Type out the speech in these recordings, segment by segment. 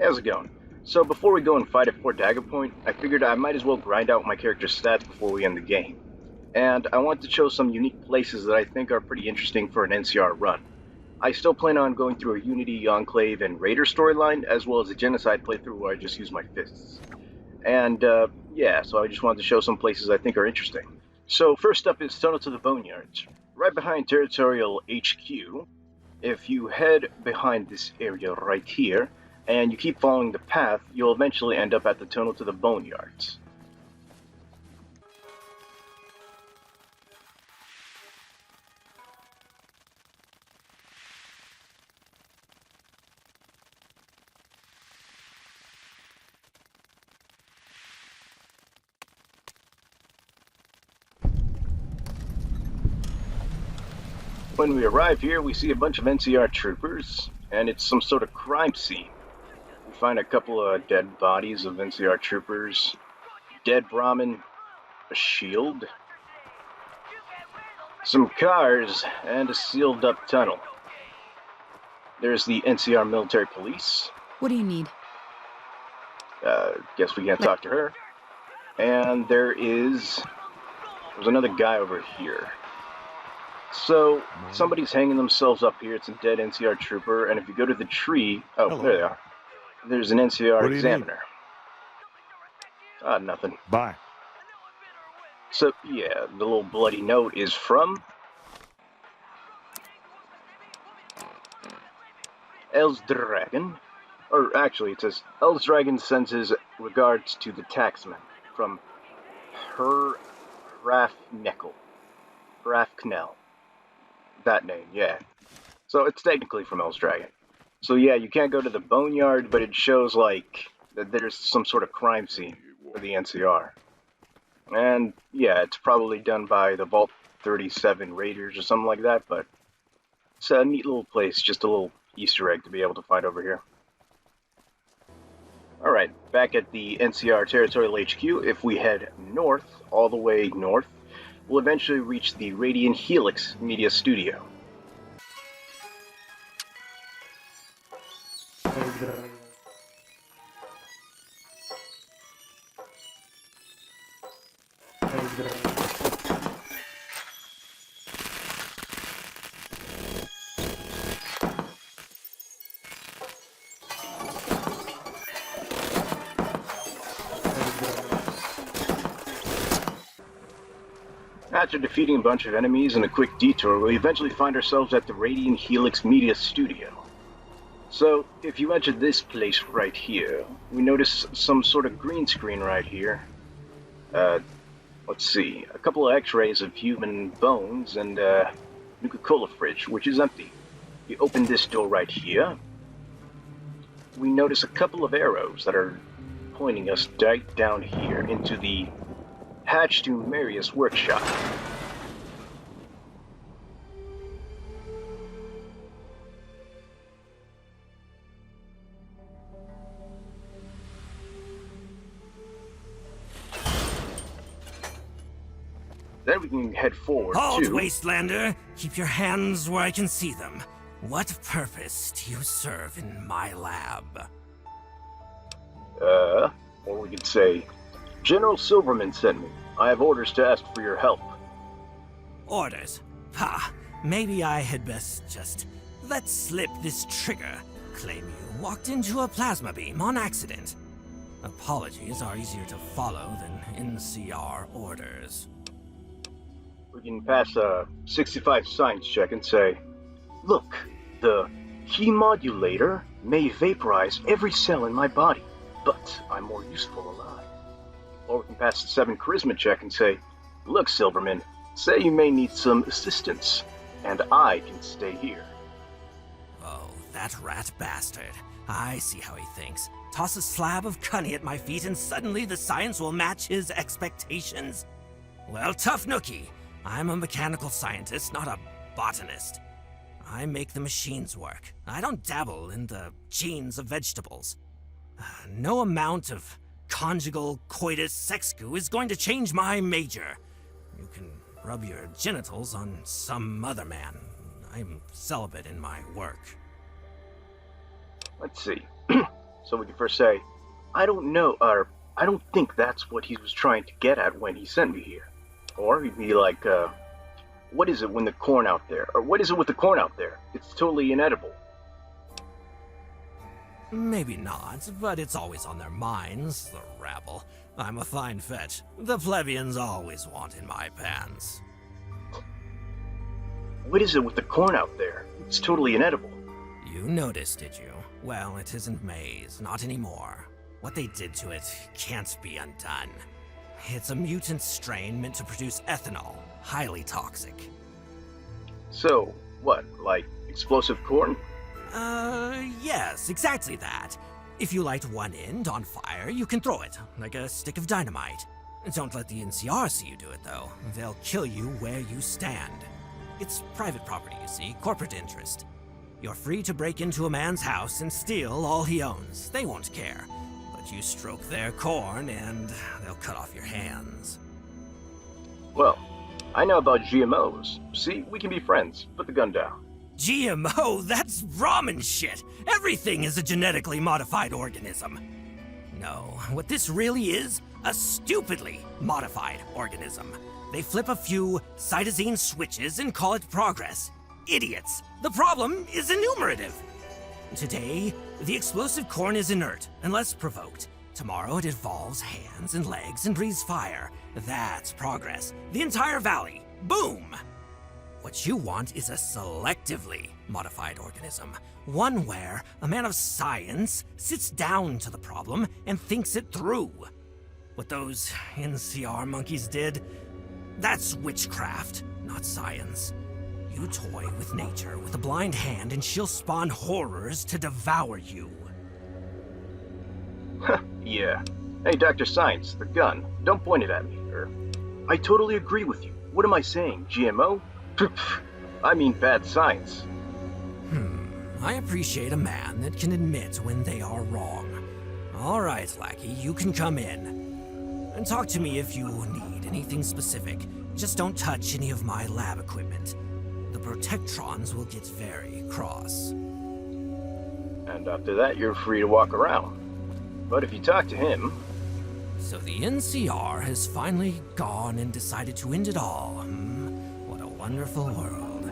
How's it going? So before we go and fight at Fort Dagger Point, I figured I might as well grind out my character's stats before we end the game. And I want to show some unique places that I think are pretty interesting for an NCR run. I still plan on going through a Unity, Enclave, and Raider storyline, as well as a Genocide playthrough where I just use my fists. And, yeah, so I just wanted to show some places I think are interesting. So first up is Tunnel to the Boneyards. Right behind Territorial HQ, if you head behind this area right here, and you keep following the path, you'll eventually end up at the Tunnel to the Boneyards. When we arrive here, we see a bunch of NCR troopers, and it's some sort of crime scene. We find a couple of dead bodies of NCR troopers, dead Brahmin, a shield, some cars, and a sealed up tunnel. There's the NCR military police. What do you need? Guess we can't talk to her. And there's another guy over here. So, somebody's hanging themselves up here. It's a dead NCR trooper, and if you go to the tree... Oh, hello. There they are. There's an NCR examiner. Nothing. Bye. So, yeah, the little bloody note is from... Els Dragon. Or, actually, it says, Els Dragon sends his regards to the taxman from Hrafnekkel. That name, yeah. So it's technically from Els Dragon. So yeah, you can't go to the Boneyard, but it shows like that there's some sort of crime scene for the NCR. And yeah, it's probably done by the Vault 37 Raiders or something like that, but it's a neat little place, just a little Easter egg to be able to find over here. Alright, back at the NCR Territorial HQ, if we head north, all the way north, we'll eventually reach the Radiant Helix Media Studio. After defeating a bunch of enemies and a quick detour, we eventually find ourselves at the Radiant Helix Media Studio. So, if you enter this place right here, we notice some sort of green screen right here. Let's see, a couple of x-rays of human bones and a Nuka-Cola fridge, which is empty. You open this door right here, we notice a couple of arrows that are pointing us right down here into the Hatch to Marius workshop. Then we can head forward Hold, to... Wastelander! Keep your hands where I can see them. What purpose do you serve in my lab? Or we could say, General Silverman sent me. I have orders to ask for your help. Orders? Ha! Maybe I had best just let slip this trigger. Claim you walked into a plasma beam on accident. Apologies are easier to follow than NCR orders. We can pass a 65 science check and say, look, the key modulator may vaporize every cell in my body, but I'm more useful alive. Or we can pass a 7 charisma check and say, look, Silverman, say you may need some assistance, and I can stay here. Oh, that rat bastard. I see how he thinks. Toss a slab of cunny at my feet and suddenly the science will match his expectations? Well, tough nookie. I'm a mechanical scientist, not a botanist. I make the machines work. I don't dabble in the genes of vegetables. No amount of conjugal coitus sex goo is going to change my major. You can rub your genitals on some other man. I'm celibate in my work. Let's see. So we can first say, I don't know, or I don't think that's what he was trying to get at when he sent me here. Or he'd be like, what is it when the corn out there? Or what is it with the corn out there? It's totally inedible. Maybe not, but it's always on their minds, the rabble. I'm a fine fetch. The plebeians always want in my pants. What is it with the corn out there? It's totally inedible. You noticed, did you? Well, it isn't maize, not anymore. What they did to it can't be undone. It's a mutant strain meant to produce ethanol, highly toxic. So, what, like explosive corn? Yes, exactly that. If you light one end on fire, you can throw it, like a stick of dynamite. Don't let the NCR see you do it, though. They'll kill you where you stand. It's private property, you see, corporate interest. You're free to break into a man's house and steal all he owns. They won't care. But you stroke their corn and they'll cut off your hands. Well, I know about GMOs. See, we can be friends. Put the gun down. GMO? That's ramen shit! Everything is a genetically modified organism. No, what this really is, a stupidly modified organism. They flip a few cytosine switches and call it progress. Idiots! The problem is enumerative. Today, the explosive corn is inert, unless provoked. Tomorrow it evolves hands and legs and breathes fire. That's progress. The entire valley. Boom! What you want is a selectively modified organism. One where a man of science sits down to the problem and thinks it through. What those NCR monkeys did, that's witchcraft, not science. You toy with nature with a blind hand and she'll spawn horrors to devour you. Yeah. Hey, Dr. Science, the gun. Don't point it at me, I totally agree with you. What am I saying, GMO? I mean bad science. I appreciate a man that can admit when they are wrong. All right, Lackey, you can come in. And talk to me if you need anything specific. Just don't touch any of my lab equipment. The Protectrons will get very cross. And after that, you're free to walk around. But if you talk to him... So the NCR has finally gone and decided to end it all. What a wonderful world.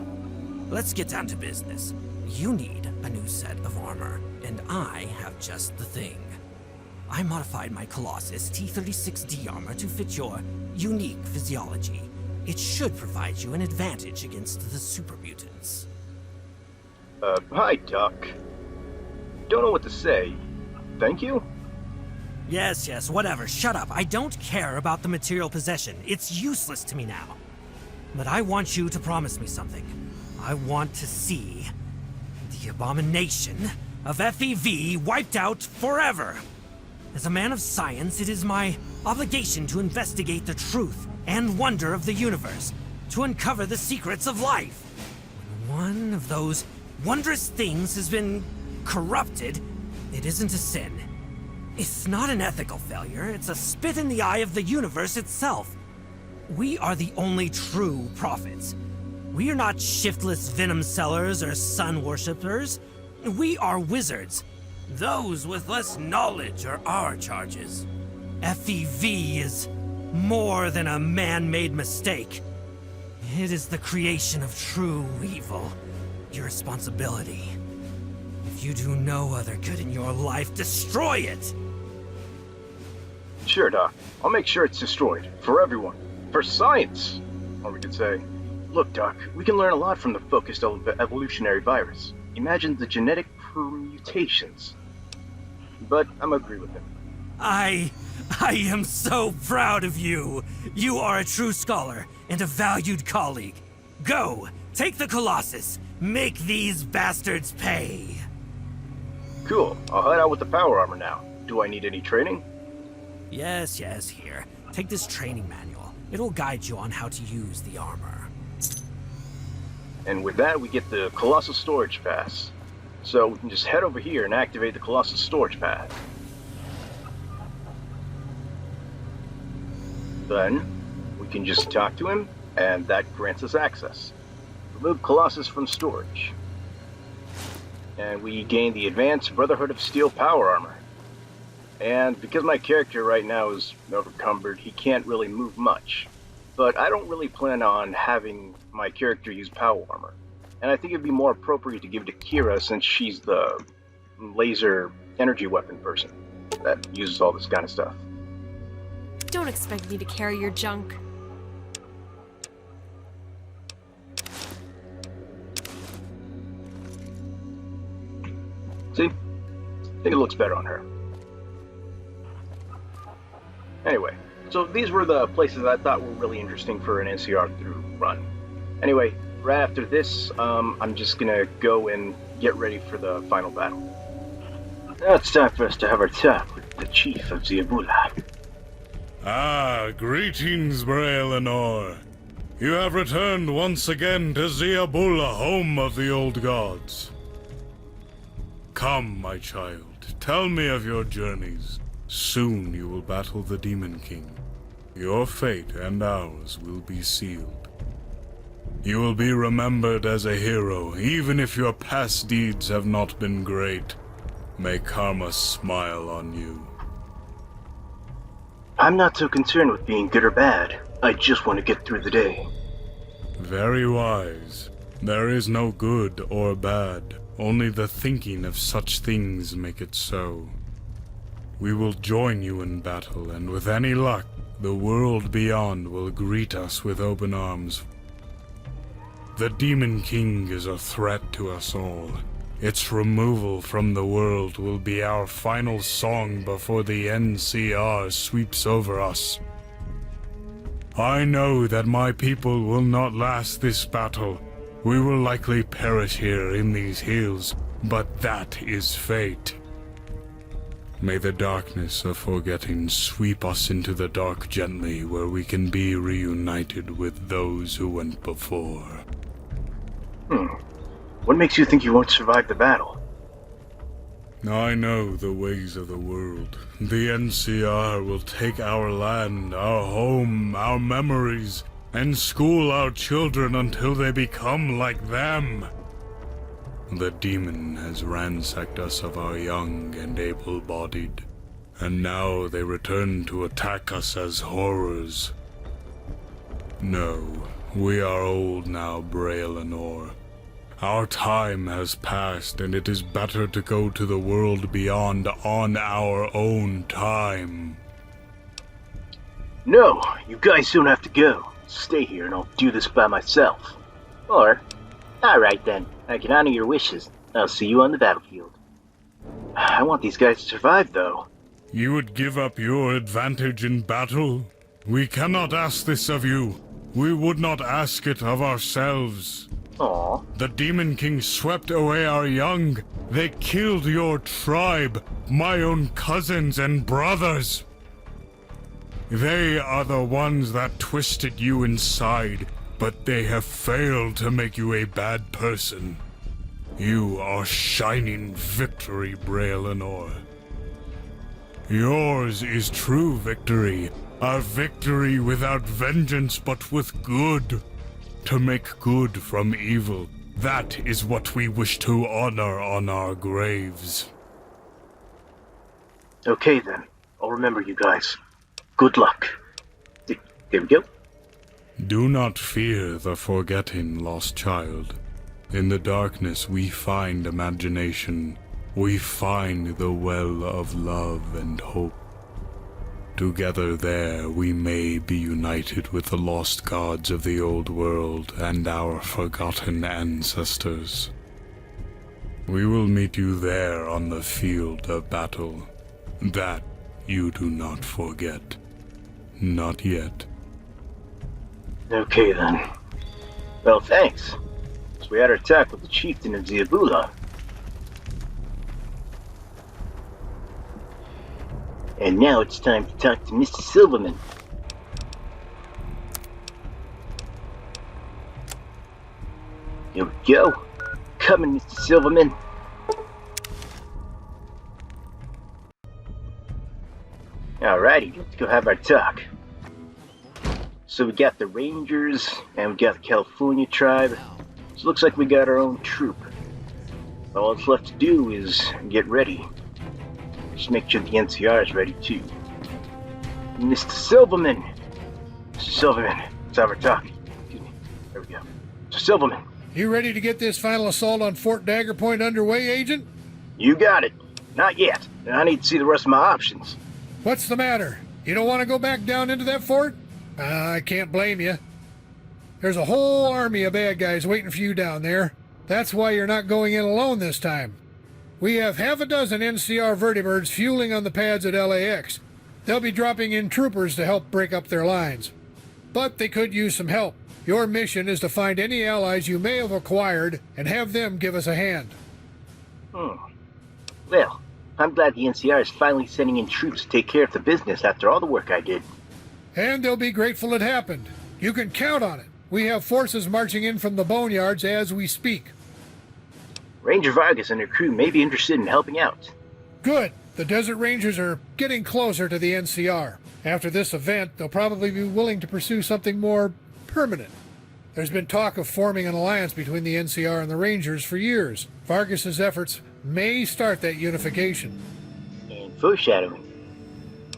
Let's get down to business. You need a new set of armor, and I have just the thing. I modified my Colossus T-36D armor to fit your unique physiology. It should provide you an advantage against the super mutants. Hi, Doc. Don't know what to say. Thank you? Yes, whatever. Shut up. I don't care about the material possession. It's useless to me now. But I want you to promise me something. I want to see the abomination of FEV wiped out forever. As a man of science, it is my obligation to investigate the truth and wonder of the universe, to uncover the secrets of life. When one of those wondrous things has been corrupted, it isn't a sin. It's not an ethical failure, it's a spit in the eye of the universe itself. We are the only true prophets. We are not shiftless venom sellers or sun worshippers. We are wizards. Those with less knowledge are our charges. FEV is more than a man-made mistake. It is the creation of true evil. Your responsibility. If you do no other good in your life, destroy it! Sure, Doc. I'll make sure it's destroyed. For everyone. For science! Or we could say, look, Doc, we can learn a lot from the focused evolutionary virus. Imagine the genetic permutations. But I'm agree with him. I am so proud of you. You are a true scholar and a valued colleague. Go, take the Colossus. Make these bastards pay. Cool. I'll head out with the power armor now. Do I need any training? Yes, here. Take this training manual. It'll guide you on how to use the armor. And with that, we get the Colossus Storage Pass. So we can just head over here and activate the Colossus Storage Pad. Then, we can just talk to him, and that grants us access. Remove Colossus from storage. And we gain the Advanced Brotherhood of Steel power armor. And because my character right now is overcumbered, he can't really move much. But I don't really plan on having my character use power armor. And I think it'd be more appropriate to give it to Kira since she's the laser energy weapon person that uses all this kind of stuff. Don't expect me to carry your junk. See? I think it looks better on her. Anyway, so these were the places I thought were really interesting for an NCR through run. Anyway, right after this, I'm just gonna go and get ready for the final battle. Now it's time for us to have our talk with the chief of Ziabula. Ah, greetings, Bray Eleanor. You have returned once again to Ziabula, home of the old gods. Come, my child, tell me of your journeys. Soon you will battle the Demon King. Your fate and ours will be sealed. You will be remembered as a hero, even if your past deeds have not been great. May karma smile on you. I'm not so concerned with being good or bad. I just want to get through the day. Very wise. There is no good or bad. Only the thinking of such things make it so. We will join you in battle, and with any luck, the world beyond will greet us with open arms. The Demon King is a threat to us all. Its removal from the world will be our final song before the NCR sweeps over us. I know that my people will not last this battle. We will likely perish here in these hills, but that is fate. May the darkness of forgetting sweep us into the dark gently, where we can be reunited with those who went before. What makes you think you won't survive the battle? I know the ways of the world. The NCR will take our land, our home, our memories, and school our children until they become like them. The demon has ransacked us of our young and able-bodied, and now they return to attack us as horrors. No, we are old now, Bray Eleanor. Our time has passed, and it is better to go to the world beyond on our own time. No, you guys don't have to go. Stay here and I'll do this by myself. Or, alright then, I can honor your wishes. I'll see you on the battlefield. I want these guys to survive, though. You would give up your advantage in battle? We cannot ask this of you. We would not ask it of ourselves. Aw. The Demon King swept away our young. They killed your tribe, my own cousins and brothers. They are the ones that twisted you inside, but they have failed to make you a bad person. You are shining victory, Bray Eleanor. Yours is true victory, a victory without vengeance but with good. To make good from evil, that is what we wish to honor on our graves. Okay then, I'll remember you guys. Good luck. There we go. Do not fear the forgetting, lost child. In the darkness we find imagination. We find the well of love and hope. Together there we may be united with the lost gods of the old world and our forgotten ancestors. We will meet you there on the field of battle. That you do not forget. Not yet. Okay then. Well, thanks. So we had our attack with the chieftain of Ziabula. And now it's time to talk to Mr. Silverman. Here we go. Coming, Mr. Silverman. Alrighty, let's go have our talk. So we got the Rangers, and we got the California tribe. So it looks like we got our own troop. All that's left to do is get ready. Just make sure the NCR is ready too. Mr. Silverman! Mr. Silverman, it's time for talk. Excuse me. There we go. Mr. Silverman. You ready to get this final assault on Fort Dagger Point underway, Agent? You got it. Not yet. I need to see the rest of my options. What's the matter? You don't want to go back down into that fort? I can't blame you. There's a whole army of bad guys waiting for you down there. That's why you're not going in alone this time. We have half a dozen NCR vertibirds fueling on the pads at LAX. They'll be dropping in troopers to help break up their lines. But they could use some help. Your mission is to find any allies you may have acquired and have them give us a hand. Well, I'm glad the NCR is finally sending in troops to take care of the business after all the work I did. And they'll be grateful it happened. You can count on it. We have forces marching in from the boneyards as we speak. Ranger Vargas and her crew may be interested in helping out. Good. The Desert Rangers are getting closer to the NCR. After this event, they'll probably be willing to pursue something more permanent. There's been talk of forming an alliance between the NCR and the Rangers for years. Vargas's efforts may start that unification. And foreshadowing.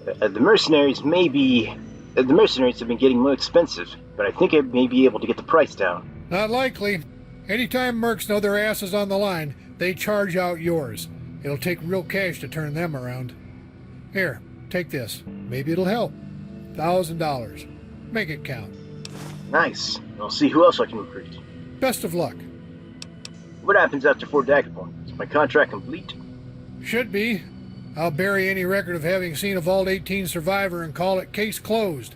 The mercenaries have been getting more expensive, but I think I may be able to get the price down. Not likely. Anytime mercs know their ass is on the line, they charge out yours. It'll take real cash to turn them around. Here, take this. Maybe it'll help. $1,000. Make it count. Nice. I'll see who else I can recruit. Best of luck. What happens after Fort Dagger Point? Is my contract complete? Should be. I'll bury any record of having seen a Vault 18 survivor and call it case closed.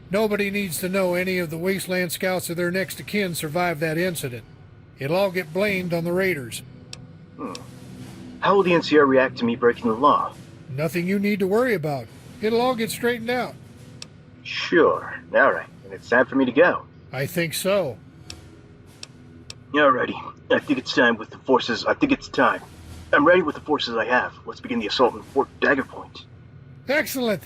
Nobody needs to know any of the Wasteland Scouts or their next of kin survived that incident. It'll all get blamed on the Raiders. How will the NCR react to me breaking the law? Nothing you need to worry about. It'll all get straightened out. Sure. Alright, and it's time for me to go. I think so. Alrighty. I think it's time with the forces. I'm ready with the forces I have. Let's begin the assault on Fort Dagger Point. Excellent.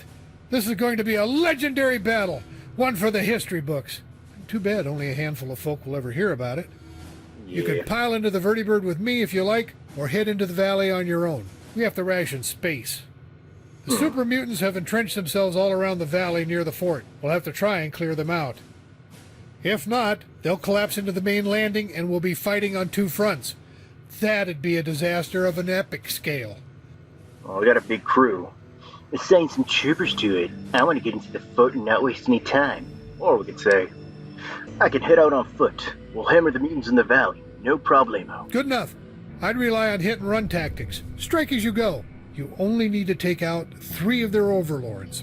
This is going to be a legendary battle. One for the history books. Too bad only a handful of folk will ever hear about it. Yeah. You can pile into the Vertibird with me if you like, or head into the valley on your own. We have to ration space. The super mutants have entrenched themselves all around the valley near the fort. We'll have to try and clear them out. If not, they'll collapse into the main landing and we'll be fighting on two fronts. That'd be a disaster of an epic scale. Oh, we got a big crew. Assign some troopers to it. I want to get into the fort and not waste any time. Or we could say, I can head out on foot. We'll hammer the mutants in the valley. No problemo. Good enough. I'd rely on hit and run tactics. Strike as you go. You only need to take out 3 of their overlords.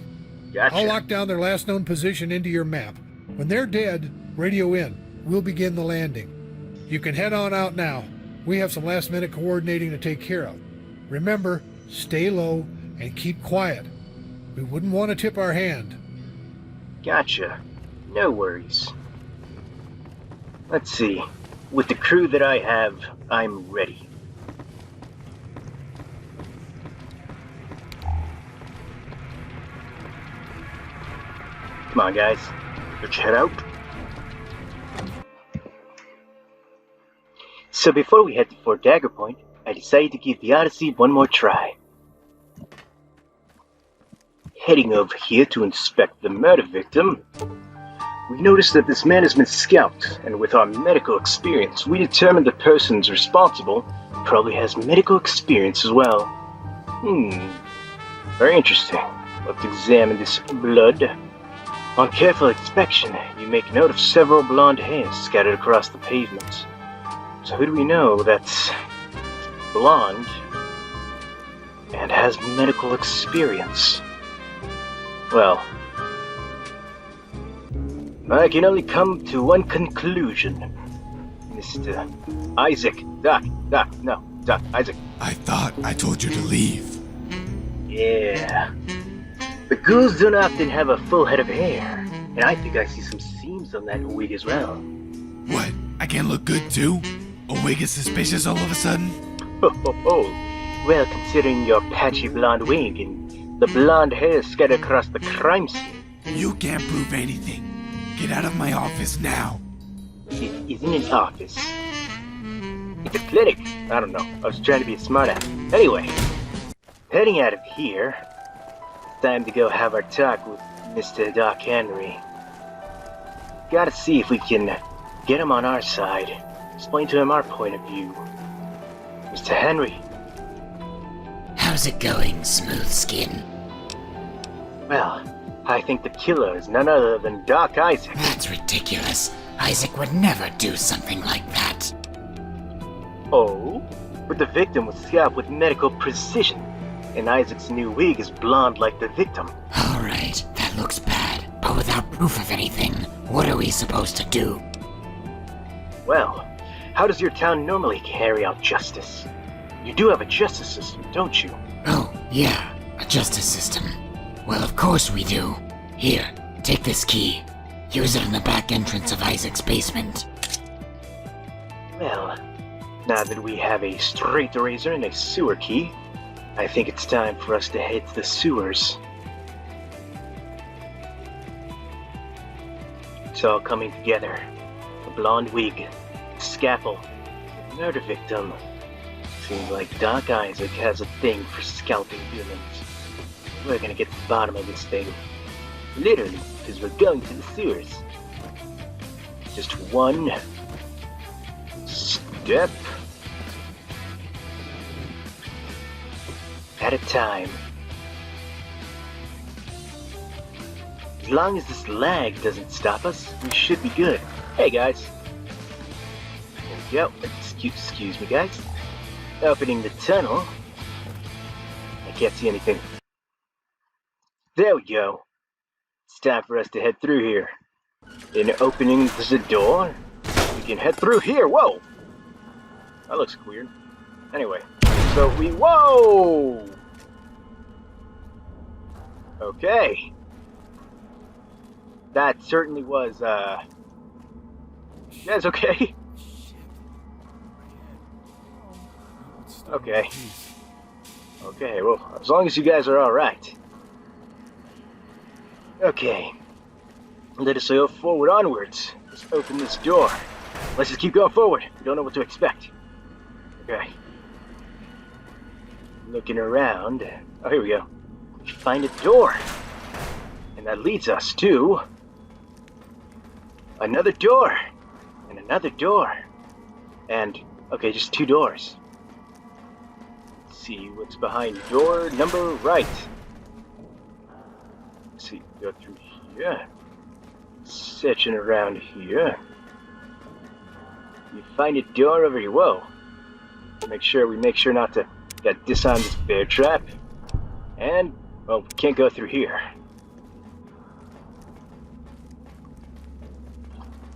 Gotcha. I'll lock down their last known position into your map. When they're dead, radio in. We'll begin the landing. You can head on out now. We have some last-minute coordinating to take care of. Remember, stay low and keep quiet. We wouldn't want to tip our hand. Gotcha. No worries. Let's see. With the crew that I have, I'm ready. Come on, guys. Let's head out. So before we head to Fort Dagger Point, I decided to give the Odyssey one more try. Heading over here to inspect the murder victim, we noticed that this man has been scalped, and with our medical experience, we determined the person's responsible probably has medical experience as well. Very interesting. Let's examine this blood. On careful inspection, you make note of several blonde hairs scattered across the pavement. So who do we know that's blonde and has medical experience? Well, I can only come to one conclusion. Mr. Isaac. Doc, Isaac. I thought I told you to leave. Yeah. The ghouls don't often have a full head of hair, and I think I see some seams on that wig as well. What? I can't look good too? A wig is suspicious all of a sudden? Well, considering your patchy blonde wig and the blonde hair scattered across the crime scene. You can't prove anything. Get out of my office now. It isn't an office. It's a clinic. I don't know. I was trying to be a smartass. Anyway, heading out of here, it's time to go have our talk with Mr. Doc Henry. Gotta see if we can get him on our side, explain to him our point of view. Mr. Henry. How's it going, Smooth Skin? Well, I think the killer is none other than Doc Isaac. That's ridiculous. Isaac would never do something like that. Oh? But the victim was scalped with medical precision, and Isaac's new wig is blonde like the victim. Alright, that looks bad. But without proof of anything, what are we supposed to do? Well, how does your town normally carry out justice? You do have a justice system, don't you? Oh, yeah, a justice system. Well, of course we do. Here, take this key. Use it in the back entrance of Isaac's basement. Well, now that we have a straight razor and a sewer key, I think it's time for us to head to the sewers. It's all coming together. A blonde wig, scalpel, murder victim. Seems like Doc Isaac has a thing for scalping humans. We're gonna get to the bottom of this thing. Literally, because we're going to the sewers. Just one step at a time. As long as this lag doesn't stop us, we should be good. Hey guys. There we go. Excuse me guys. Opening the tunnel. I can't see anything. There we go. It's time for us to head through here. In opening the door, we can head through here. Whoa! That looks weird. Anyway, so whoa! Okay. That certainly was, you guys okay? Okay. Okay, well, as long as you guys are alright. Okay. Let us go forward onwards. Let's open this door. Let's just keep going forward. We don't know what to expect. Okay. Looking around. Oh, here we go. We find a door. And that leads us to another door. And another door. And, okay, just two doors. Let's see what's behind door number right. Let's see, go through here. Searching around here. You find a door over here. Whoa. Make sure not to disarm this bear trap. And, well, we can't go through here.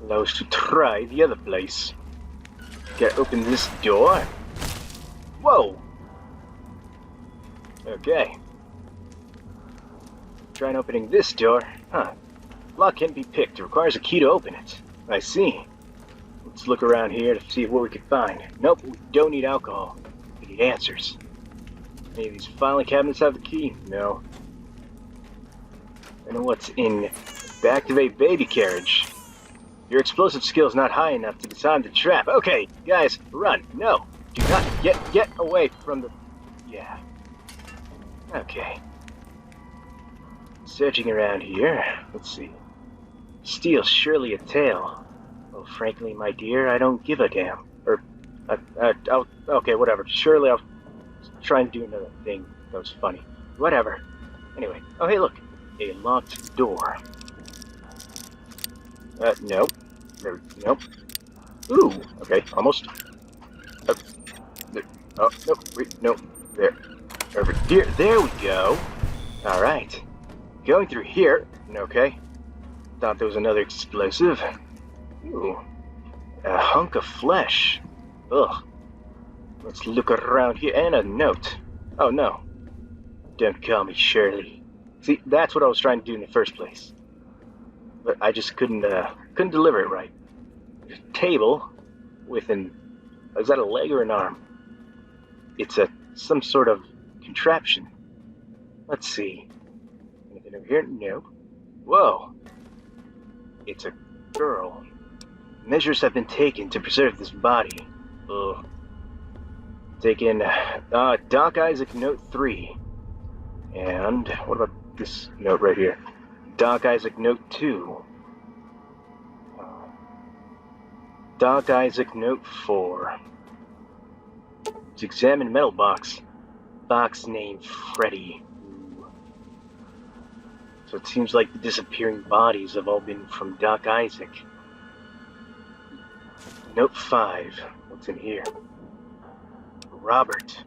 Allow us to try the other place. Gotta open this door. Whoa! Okay. Trying opening this door. Huh. Lock can't be picked. It requires a key to open it. I see. Let's look around here to see what we can find. Nope, we don't need alcohol. We need answers. Any of these filing cabinets have the key? No. And what's in the activate baby carriage? Your explosive skill is not high enough to disarm the trap. Okay, guys, run. No, do not get away from the... Yeah. Okay. Searching around here. Let's see. Steal surely a tail. Well, frankly, my dear, I don't give a damn. Or, okay, whatever. Surely I'll try and do another thing that was funny. Whatever. Anyway. Oh, hey, look. A locked door. Nope. Nope. Ooh, okay, almost. Oh, nope, wait, nope. There. Over here. There we go. Alright. Going through here. Okay. Thought there was another explosive. Ooh. A hunk of flesh. Ugh. Let's look around here. And a note. Oh, no. Don't call me Shirley. See, that's what I was trying to do in the first place. But I just couldn't deliver it right. There's a table with is that a leg or an arm? It's some sort of contraption. Let's see. Anything over here? Nope. Whoa. It's a girl. Measures have been taken to preserve this body. Ugh. Taken, Doc Isaac Note 3. And what about this note right here? Doc Isaac Note 2. Doc Isaac Note 4. Let's examine metal box. Box name Freddy. So it seems like the disappearing bodies have all been from Doc Isaac. Note 5. What's in here? Robert.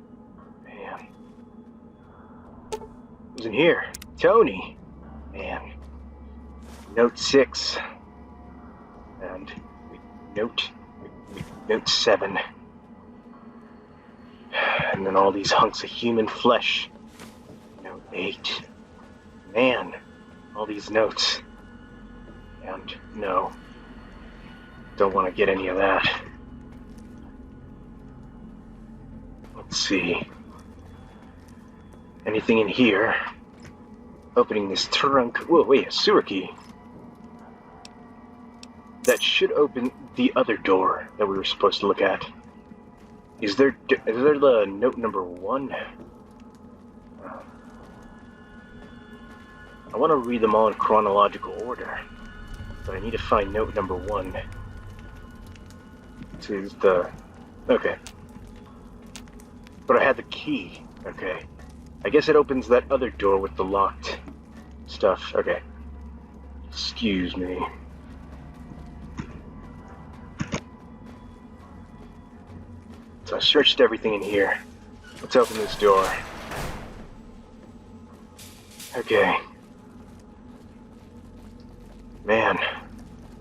Man. Who's in here? Tony. Man. Note 6. And Note 7. And then all these hunks of human flesh. Note 8. Man. All these notes. And no. Don't want to get any of that. Let's see. Anything in here? Opening this trunk. Whoa, wait, a sewer key. That should open the other door that we were supposed to look at. Is there the note number 1? I want to read them all in chronological order, but I need to find note number 1. To the... Okay. But I had the key. Okay. I guess it opens that other door with the locked stuff. Okay. Excuse me. So I searched everything in here. Let's open this door. Okay. Man.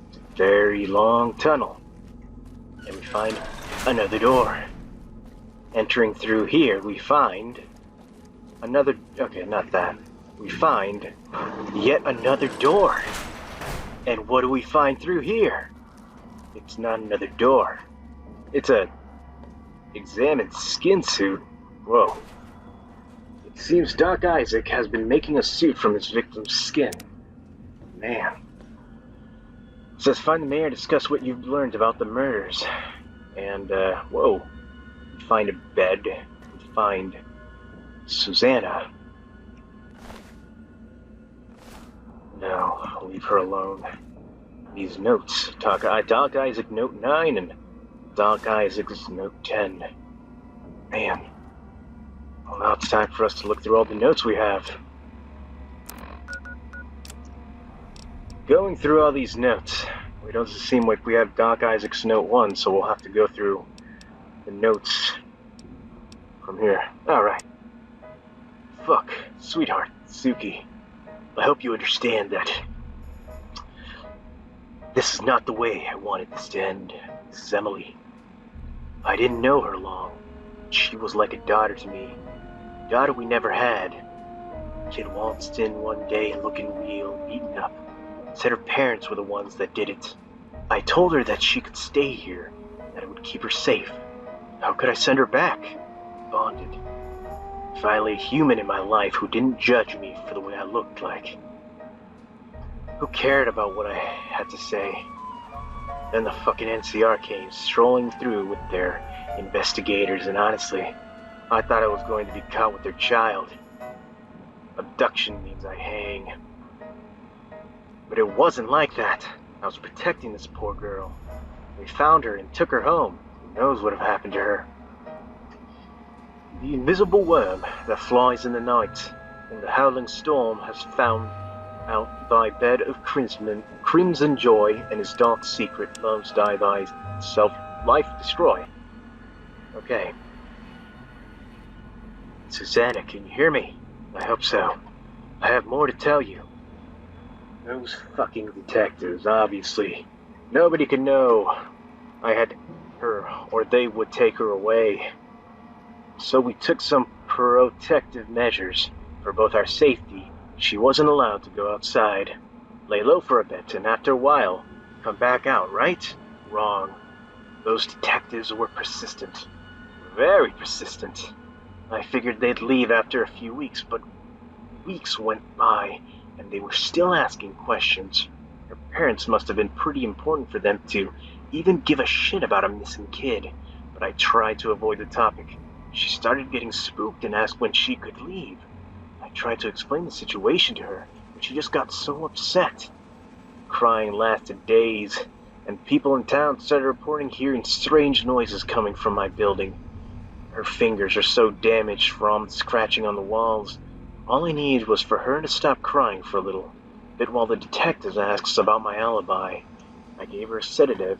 It's a very long tunnel. And we find another door. Entering through here, we find another... Okay, not that. We find yet another door. And what do we find through here? It's not another door. It's a examined skin suit. Whoa. It seems Doc Isaac has been making a suit from his victim's skin. Man. It says find the mayor and discuss what you've learned about the murders. And, whoa. Find a bed. Find Susanna. No, I'll leave her alone. These notes. Doc Isaac Note 9 and Doc Isaac's Note 10. Man. Well, now it's time for us to look through all the notes we have. Going through all these notes, it doesn't seem like we have Doc Isaac's Note 1, so we'll have to go through the notes from here. Alright. Fuck, sweetheart, Suki. I hope you understand that this is not the way I wanted this to end. This is Emily. I didn't know her long. She was like a daughter to me. Daughter we never had. Kid waltzed in one day looking real beaten up. Said her parents were the ones that did it. I told her that she could stay here, that it would keep her safe. How could I send her back? Bonded. Finally, a human in my life who didn't judge me for the way I looked like. Who cared about what I had to say? Then the fucking NCR came strolling through with their investigators, and honestly, I thought I was going to be caught with their child. Abduction means I hang. But it wasn't like that. I was protecting this poor girl. We found her and took her home. Who knows what have happened to her? The invisible worm that flies in the night, and the howling storm has found out thy bed of crimson joy, and his dark secret loves die thyself life destroy. Okay. Susanna, can you hear me? I hope so. I have more to tell you. Those fucking detectives, obviously. Nobody could know I had her, or they would take her away. So we took some protective measures for both our safety. She wasn't allowed to go outside. Lay low for a bit, and after a while, come back out, right? Wrong. Those detectives were persistent. Very persistent. I figured they'd leave after a few weeks, but weeks went by, and they were still asking questions. Her parents must have been pretty important for them to even give a shit about a missing kid, but I tried to avoid the topic. She started getting spooked and asked when she could leave. I tried to explain the situation to her, but she just got so upset. Crying lasted days, and people in town started reporting hearing strange noises coming from my building. Her fingers are so damaged from scratching on the walls. All I needed was for her to stop crying for a little bit while the detectives asked about my alibi. I gave her a sedative,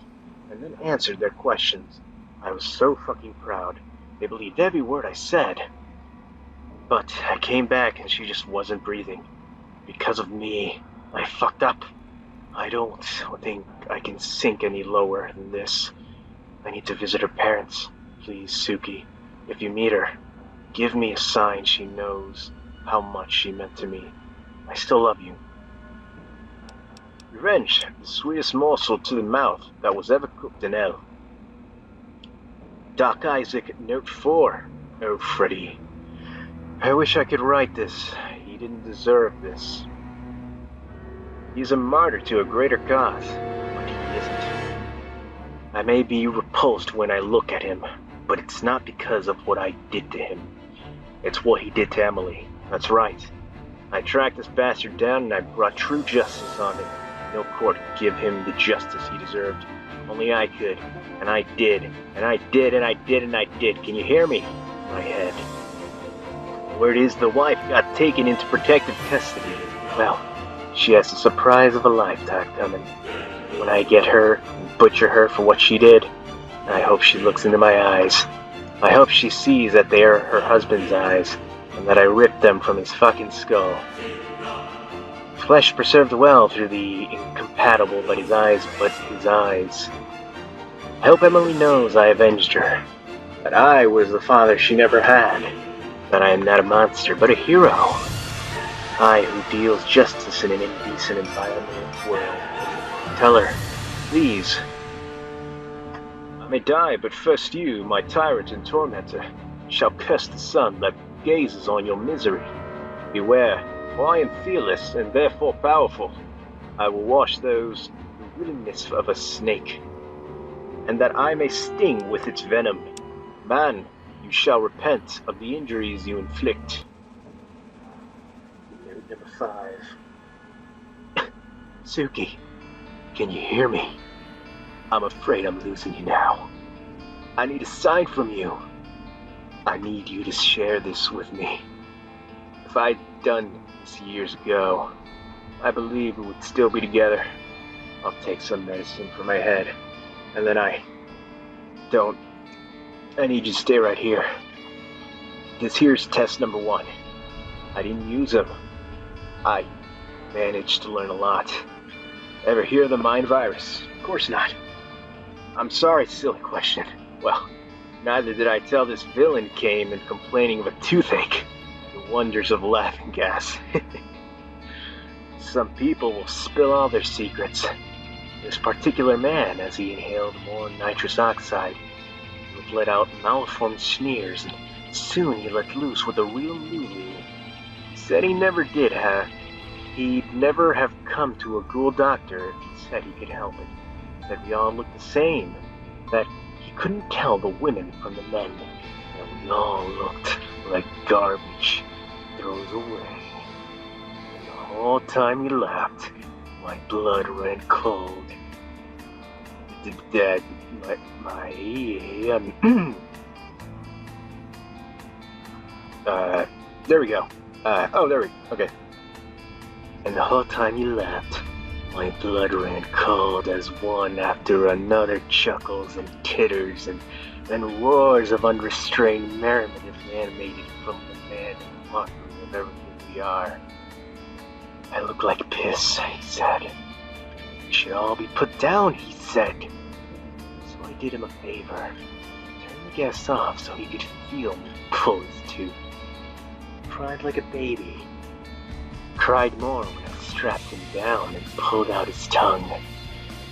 and then answered their questions. I was so fucking proud. They believed every word I said. But I came back and she just wasn't breathing. Because of me, I fucked up. I don't think I can sink any lower than this. I need to visit her parents. Please, Suki, if you meet her, give me a sign she knows how much she meant to me. I still love you. Revenge, the sweetest morsel to the mouth that was ever cooked in hell. Doc Isaac, Note 4. Oh, Freddy. I wish I could write this. He didn't deserve this. He's a martyr to a greater cause, but he isn't. I may be repulsed when I look at him, but it's not because of what I did to him. It's what he did to Emily. That's right. I tracked this bastard down and I brought true justice on him. No court could give him the justice he deserved. Only I could. And I did. And I did, and I did, and I did. Can you hear me? My head. Word is the wife got taken into protective custody. Well, she has the surprise of a lifetime coming. When I get her and butcher her for what she did, I hope she looks into my eyes. I hope she sees that they are her husband's eyes, and that I ripped them from his fucking skull. Flesh preserved well through the incompatible but his eyes. I hope Emily knows I avenged her. That I was the father she never had. That I am not a monster, but a hero. I who deals justice in an indecent and violent world. Tell her, please. I may die, but first you, my tyrant and tormentor, shall curse the sun that gazes on your misery. Beware, for I am fearless and therefore powerful. I will wash those the willingness of a snake, and that I may sting with its venom. Man, you shall repent of the injuries you inflict. Note number 5. Suki, can you hear me? I'm afraid I'm losing you now. I need a sign from you. I need you to share this with me. If I'd done this years ago, I believe we would still be together. I'll take some medicine for my head, and then I need you to stay right here. This here's test number 1. I didn't use them. I managed to learn a lot. Ever hear of the mind virus? Of course not. I'm sorry, silly question. Well, neither did I tell this villain came in complaining of a toothache. The wonders of laughing gas. Some people will spill all their secrets. This particular man, as he inhaled more nitrous oxide, would let out malformed sneers, and soon he let loose with a real Lulu. He said he'd never have come to a ghoul doctor if he said he could help it. That we all looked the same, that he couldn't tell the women from the men, that we all looked like garbage throws away. And the whole time he laughed, my blood ran cold. There we go. Okay. And the whole time he laughed, my blood ran cold as one after another chuckles and titters and roars of unrestrained merriment emanated from the man and mockery of everything we are. I look like piss, he said. We should all be put down, he said. So I did him a favor. Turned the gas off so he could feel me pull his tooth. Cried like a baby. Cried more when I strapped him down and pulled out his tongue.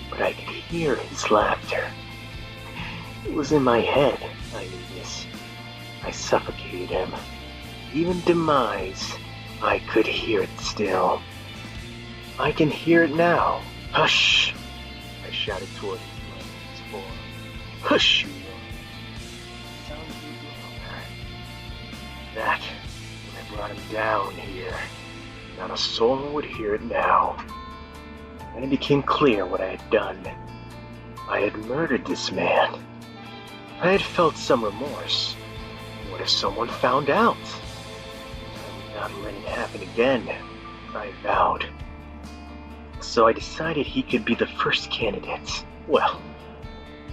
But I could hear his laughter. It was in my head, I knew this. I suffocated him. Even demise, I could hear it still. I can hear it now. Hush! I shouted toward his form. Hush, you! Sound you longer. That, when I brought him down here. Not a soul would hear it now. And it became clear what I had done. I had murdered this man. I had felt some remorse. What if someone found out? I would not let it happen again, I vowed. So I decided he could be the first candidate. Well,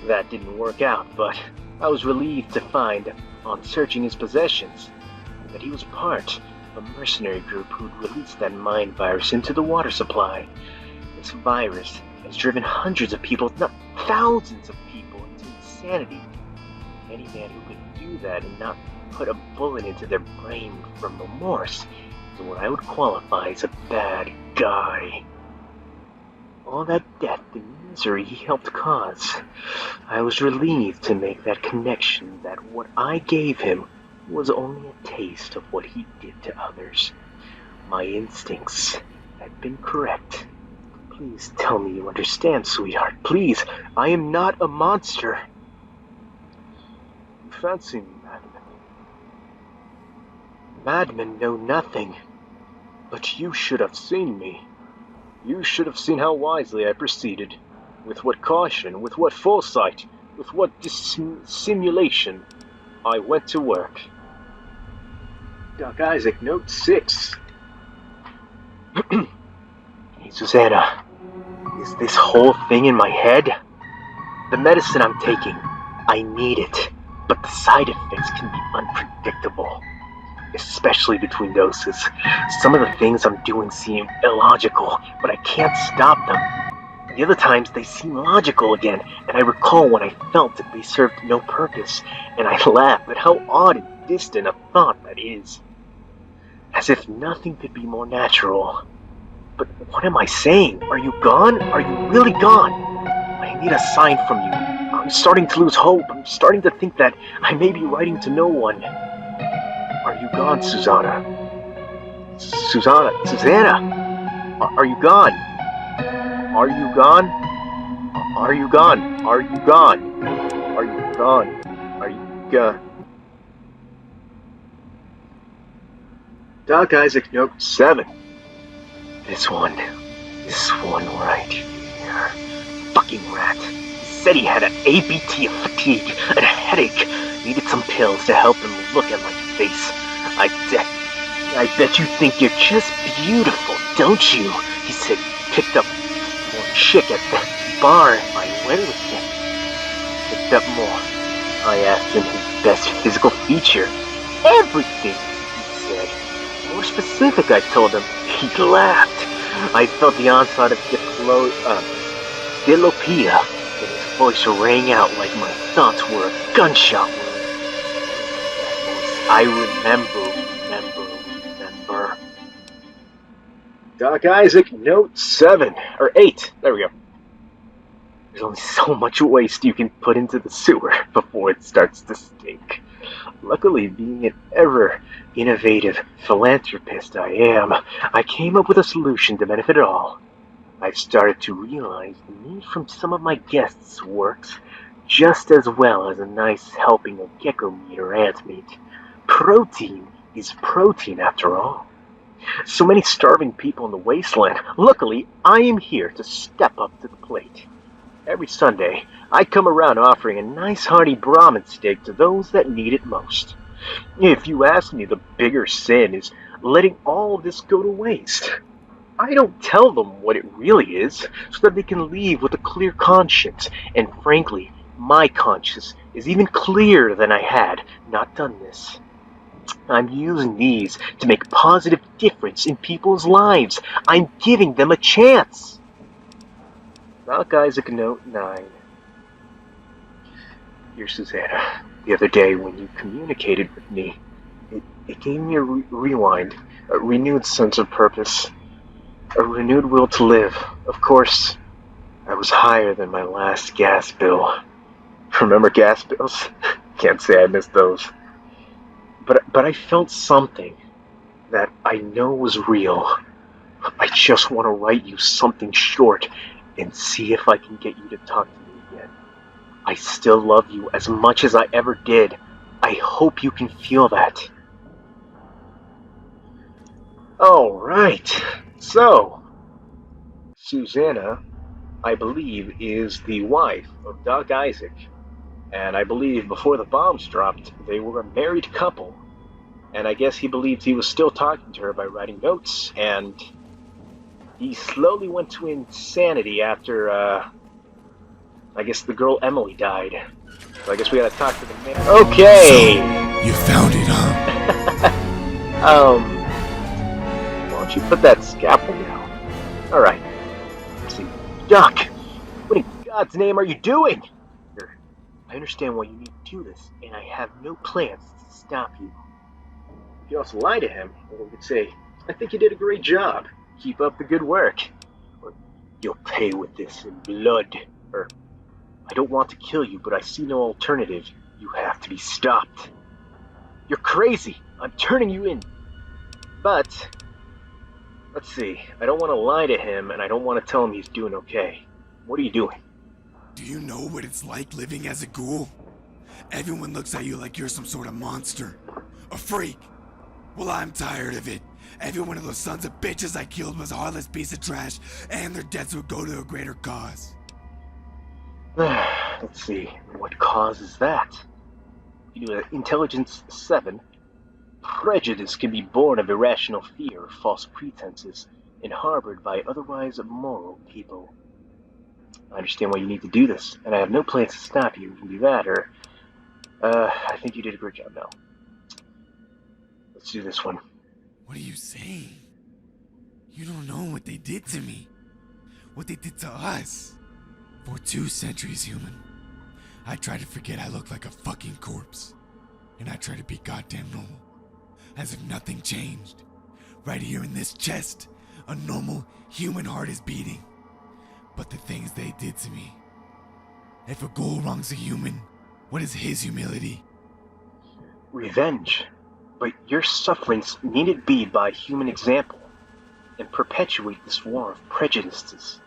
that didn't work out, but I was relieved to find, on searching his possessions, that he was part of a mercenary group who'd released that mind virus into the water supply. This virus has driven hundreds of people, not thousands of people, into insanity. Any man who could do that and not put a bullet into their brain from remorse is what I would qualify as a bad guy. All that death and misery he helped cause, I was relieved to make that connection that what I gave him was only a taste of what he did to others. My instincts had been correct. Please tell me you understand, sweetheart. Please, I am not a monster. You fancy me, madman. Madmen know nothing. But you should have seen me. You should have seen how wisely I proceeded. With what caution, with what foresight, with what dissimulation I went to work. Doc Isaac, note 6. Hey, Susanna, is this whole thing in my head? The medicine I'm taking, I need it, but the side effects can be unpredictable, especially between doses. Some of the things I'm doing seem illogical, but I can't stop them. The other times they seem logical again, and I recall when I felt that they served no purpose, and I laugh at how odd and distant a thought that is. As if nothing could be more natural. But what am I saying? Are you gone? Are you really gone? I need a sign from you. I'm starting to lose hope. I'm starting to think that I may be writing to no one. Are you gone, Susanna? Susanna! Are you gone? Are you gone? Are you gone? Are you gone? Are you gone? Are you gone? Doc Isaac, note 7. This one right here. Fucking rat. He said he had an ABT of fatigue and a headache. Needed some pills to help him look at my face. I bet you think you're just beautiful, don't you? He said he picked up more chick at the bar if I went with him. Picked up more. I asked him his best physical feature. Everything, he said. More specific, I told him. He laughed. I felt the onslaught of dilopia, and his voice rang out like my thoughts were a gunshot wound. I remember. Doc Isaac, note 7, or 8, there we go. There's only so much waste you can put into the sewer before it starts to stink. Luckily, being an ever innovative philanthropist I am, I came up with a solution to benefit all. I've started to realize the need from some of my guests works just as well as a nice helping of gecko meat or ant meat. Protein is protein after all. So many starving people in the wasteland. Luckily, I am here to step up to the plate. Every Sunday, I come around offering a nice hearty Brahmin steak to those that need it most. If you ask me, the bigger sin is letting all this go to waste. I don't tell them what it really is, so that they can leave with a clear conscience, and frankly, my conscience is even clearer than I had not done this. I'm using these to make a positive difference in people's lives. I'm giving them a chance. Doc Isaac, note 9. Dear Susanna, the other day when you communicated with me, it gave me a rewind, a renewed sense of purpose, a renewed will to live. Of course, I was higher than my last gas bill. Remember gas bills? Can't say I missed those. But I felt something that I know was real. I just want to write you something short and see if I can get you to talk to me again. I still love you as much as I ever did. I hope you can feel that. All right. So, Susanna, I believe, is the wife of Doc Isaac. And I believe before the bombs dropped, they were a married couple. And I guess he believed he was still talking to her by writing notes, and he slowly went to insanity after, I guess the girl Emily died. So I guess we gotta talk to the man. Okay! So, you found it, huh? Why don't you put that scalpel down? Alright. Let's see. Doc! What in God's name are you doing? I understand why you need to do this, and I have no plans to stop you. If you also lie to him, or we could say, I think you did a great job. Keep up the good work. Or, you'll pay with this in blood. Or, I don't want to kill you, but I see no alternative. You have to be stopped. You're crazy. I'm turning you in. But, let's see. I don't want to lie to him, and I don't want to tell him he's doing okay. What are you doing? Do you know what it's like living as a ghoul? Everyone looks at you like you're some sort of monster. A freak. Well, I'm tired of it. Every one of those sons of bitches I killed was a heartless piece of trash, and their deaths would go to a greater cause. Let's see. What causes that? You know, Intelligence 7. Prejudice can be born of irrational fear or false pretenses, and harbored by otherwise moral people. I understand why you need to do this, and I have no plans to stop you. You can do that, or... I think you did a great job now. Let's do this one. What are you saying? You don't know what they did to me. What they did to us. For 2 centuries, human. I try to forget I look like a fucking corpse. And I try to be goddamn normal. As if nothing changed. Right here in this chest, a normal human heart is beating. But the things they did to me. If a ghoul wrongs a human, what is his humility? Revenge. But your sufferings needn't be by human example, and perpetuate this war of prejudices.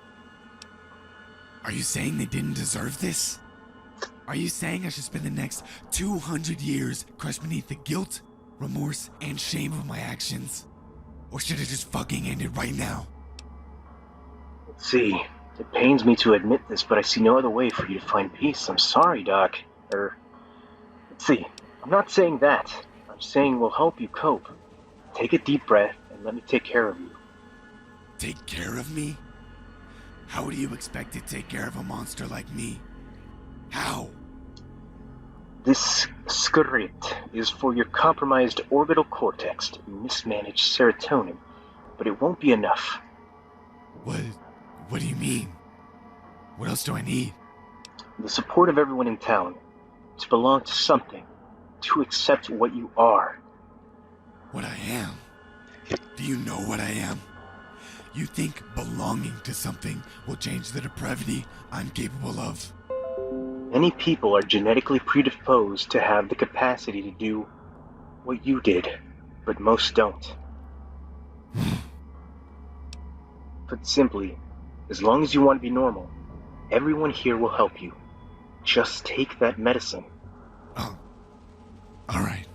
Are you saying they didn't deserve this? Are you saying I should spend the next 200 years crushed beneath the guilt, remorse, and shame of my actions? Or should it just fucking end it right now? Let's see. It pains me to admit this, but I see no other way for you to find peace. I'm sorry, Doc. Let's see. I'm not saying that. I'm saying we'll help you cope. Take a deep breath and let me take care of you. Take care of me? How do you expect to take care of a monster like me? How? This script is for your compromised orbital cortex and mismanaged serotonin, but it won't be enough. What do you mean? What else do I need? The support of everyone in town, to belong to something, to accept what you are. What I am? Do you know what I am? You think belonging to something will change the depravity I'm capable of? Many people are genetically predisposed to have the capacity to do what you did, but most don't. Put simply, as long as you want to be normal, everyone here will help you. Just take that medicine. Oh. Alright.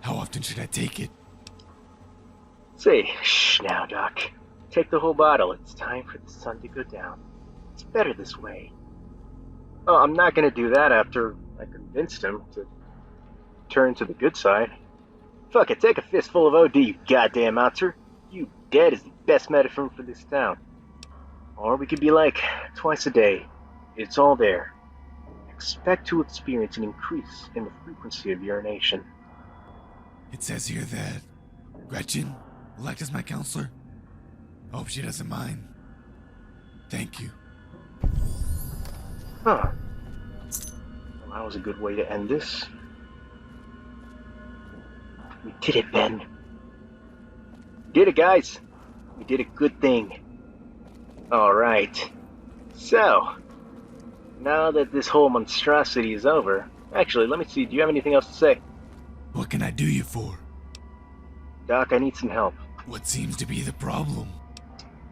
How often should I take it? Say, shh now, Doc. Take the whole bottle. It's time for the sun to go down. It's better this way. Oh, I'm not gonna do that after I convinced him to turn to the good side. Fuck it, take a fistful of OD, you goddamn ouncer. You dead is the best medicine for this town. Or we could be like, twice a day. It's all there. Expect to experience an increase in the frequency of urination. It says here that Gretchen will act as my counselor. I hope she doesn't mind. Thank you. Huh. Well, that was a good way to end this. We did it, Ben. We did it, guys. We did a good thing. Alright. So, now that this whole monstrosity is over... Actually, let me see, do you have anything else to say? What can I do you for? Doc, I need some help. What seems to be the problem?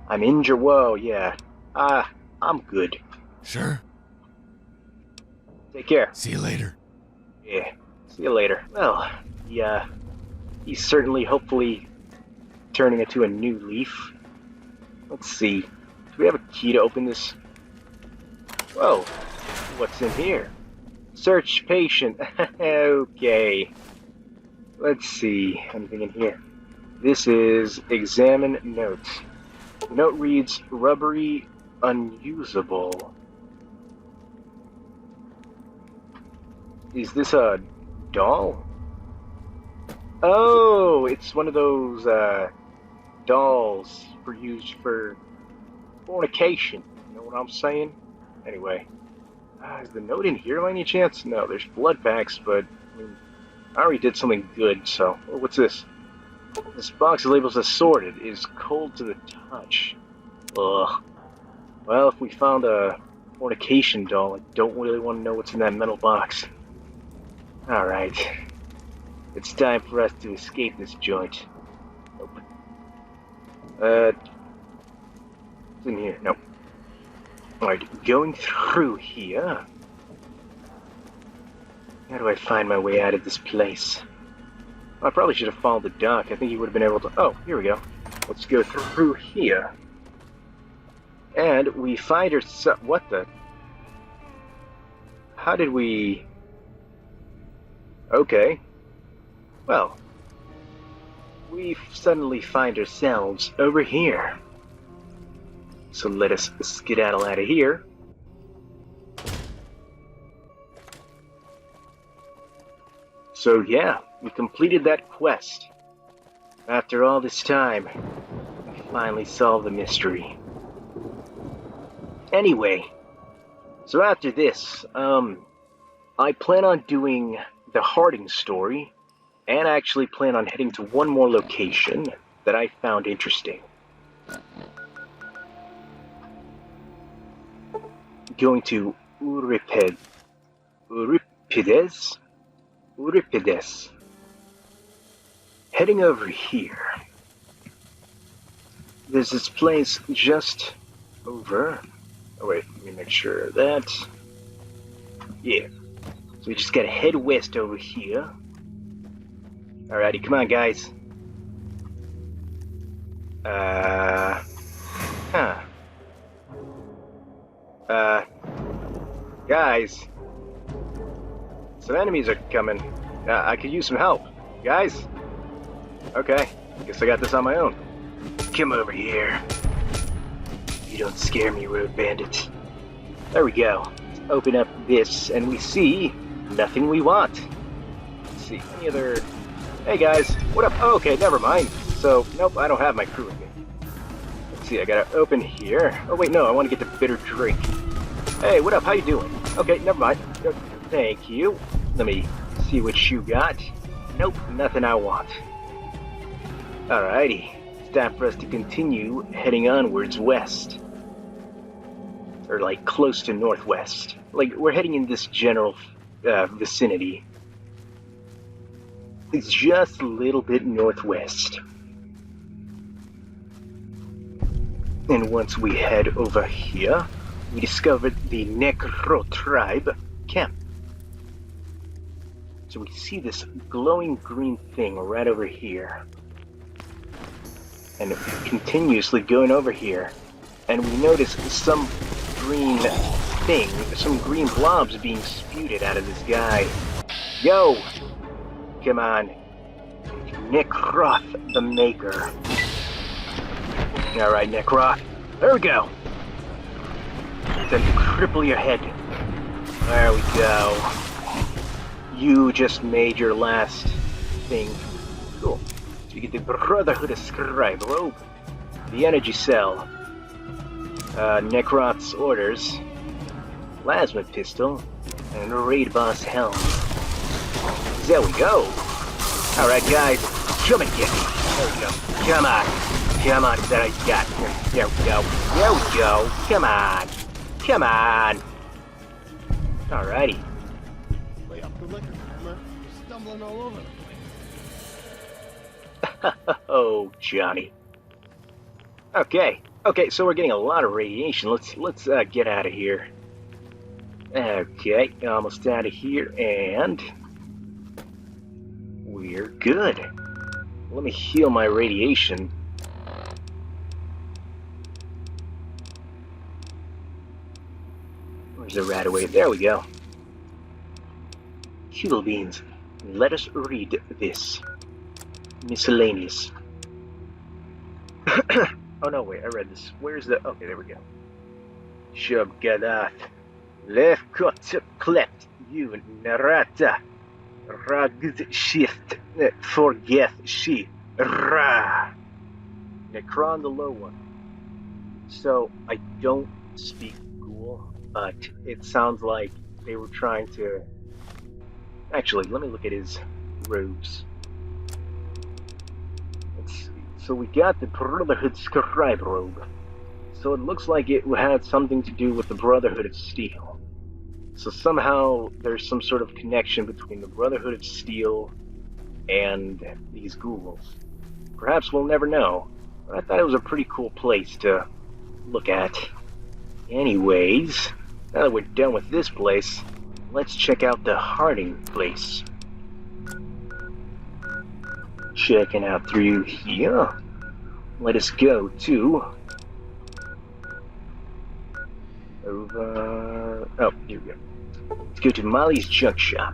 I'm injured. Whoa, yeah. I'm good. Sure. Take care. See you later. Yeah, see you later. Well, yeah, he's certainly, hopefully, turning into a new leaf. Let's see. Do we have a key to open this? Whoa. What's in here? Search patient. Okay. Let's see. Anything in here? This is examine notes. The note reads rubbery, unusable. Is this a doll? Oh, it's one of those dolls used for fornication. You know what I'm saying? Anyway, is the note in here by any chance? No, there's blood packs, but I mean, I already did something good. So, what's this? This box labels assorted. Is cold to the touch. Ugh. Well, if we found a fornication doll, I don't really want to know what's in that metal box. Alright. It's time for us to escape this joint. Nope. What's in here? Nope. Alright, going through here. How do I find my way out of this place? I probably should have followed the dock. I think he would have been able to... Oh, here we go. Let's go through here. And we find ourselves... What the... How did we... Okay. Well, we suddenly find ourselves over here. So let us skedaddle out of here. So yeah, we completed that quest. After all this time, we finally solved the mystery. Anyway, so after this, I plan on doing the Harding story, and I actually plan on heading to one more location that I found interesting. Going to Euripides. Heading over here. There's this place just over. Oh wait, let me make sure of that. Yeah. So we just gotta head west over here. Alrighty, come on, guys. Guys. Some enemies are coming. I could use some help. Guys? Okay, guess I got this on my own. Come over here. You don't scare me, road bandit. There we go. Let's open up this, and we see nothing we want. Let's see, any other... Hey guys, what up? Oh, okay, never mind. So, nope, I don't have my crew with me. Let's see, I gotta open here. Oh wait, no, I want to get the bitter drink. Hey, what up? How you doing? Okay, never mind. Thank you. Let me see what you got. Nope, nothing I want. Alrighty, it's time for us to continue heading onwards west. Or like close to northwest. Like we're heading in this general vicinity. It's just a little bit northwest. And once we head over here, we discovered the Necro tribe camp. So we see this glowing green thing right over here. And continuously going over here. And we notice some green thing, some green blobs being spewed out of this guy. Yo! Come on. Nekroth the Maker. Alright, Nekroth. There we go. Then cripple your head. There we go. You just made your last thing. Cool. So you get the Brotherhood of Scribe robe, the energy cell, Nekroth's orders, plasma pistol, and a raid boss helm. There we go. Alright guys, come and get me. There we go. Come on. Come on, there I got. There we go. There we go. Come on. Come on. Alrighty. Lay up the liquor, Hammer. You're stumbling all over the place. Oh, Johnny. Okay. Okay, so we're getting a lot of radiation. Let's get out of here. Okay, almost out of here, and we're good. Let me heal my radiation. There's a rat away. There we go. Kibble beans. Let us read this. Miscellaneous. Oh no, wait, I read this. Where's the... Okay, there we go. Shabgadat. Lefkot klept. You narata. Ragd shift. Forget she. Ra. Necron the low one. So, I don't speak Ghoul, but it sounds like they were trying to... Actually, let me look at his robes. Let's see. So we got the Brotherhood Scribe robe. So it looks like it had something to do with the Brotherhood of Steel. So somehow there's some sort of connection between the Brotherhood of Steel and these ghouls. Perhaps we'll never know, but I thought it was a pretty cool place to look at. Anyways, now that we're done with this place, let's check out the Harding place. Checking out through here. Let us go to... over... Oh, here we go. Let's go to Molly's Junk Shop.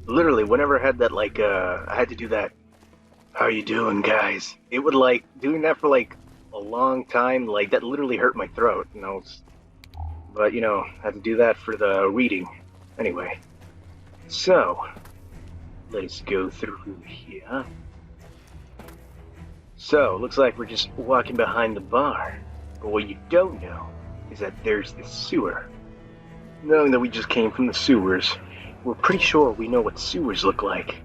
Literally, whenever I had that, like, I had to do that, how you doing, guys? It would, like, doing that for, like, a long time, like, that literally hurt my throat, you know. But, you know, I had to do that for the reading. Anyway. So, let's go through here. So, looks like we're just walking behind the bar. But what you don't know is that there's this sewer. Knowing that we just came from the sewers, we're pretty sure we know what sewers look like.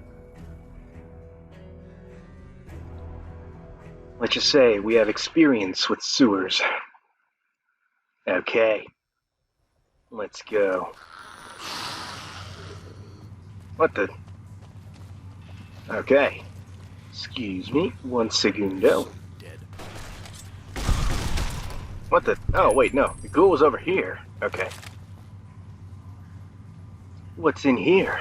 Let's just say we have experience with sewers. Okay. Let's go. What the? Okay. Excuse me, 1 segundo. Dead. What the? Oh, wait, no. The ghoul was over here. Okay. What's in here?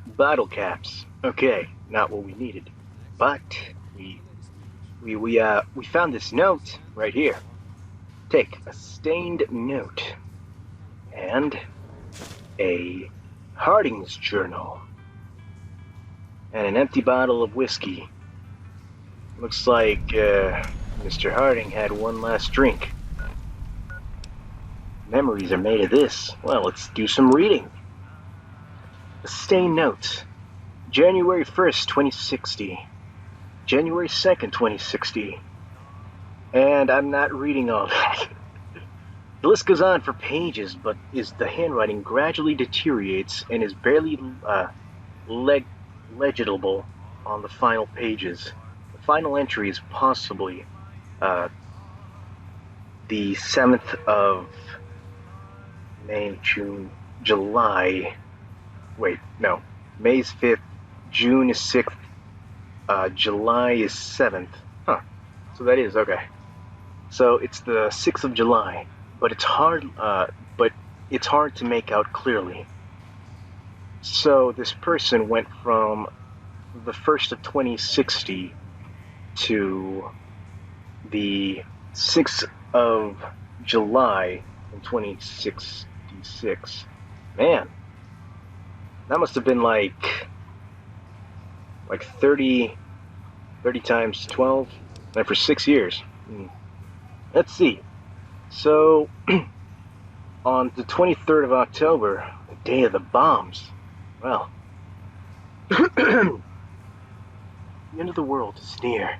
Bottle caps. Okay, not what we needed. But we found this note right here. Take a stained note and a Harding's journal and an empty bottle of whiskey. Looks like Mr. Harding had one last drink. Memories are made of this. Well, let's do some reading. A stained note. January 1st, 2060. January 2nd, 2060. And I'm not reading all that. The list goes on for pages, but the handwriting gradually deteriorates and is barely legible on the final pages. The final entry is possibly the 7th of May, June, July. Wait, no. May's 5th, June is 6th, July is 7th. Huh. So that is, okay. So it's the 6th of July, but it's hard to make out clearly. So this person went from the 1st of 2060 to the 6th of July in 2066. Man, that must have been like 30 times 12, and for 6 years. Let's see. So, on the 23rd of October, the day of the bombs, well, the end of the world is near.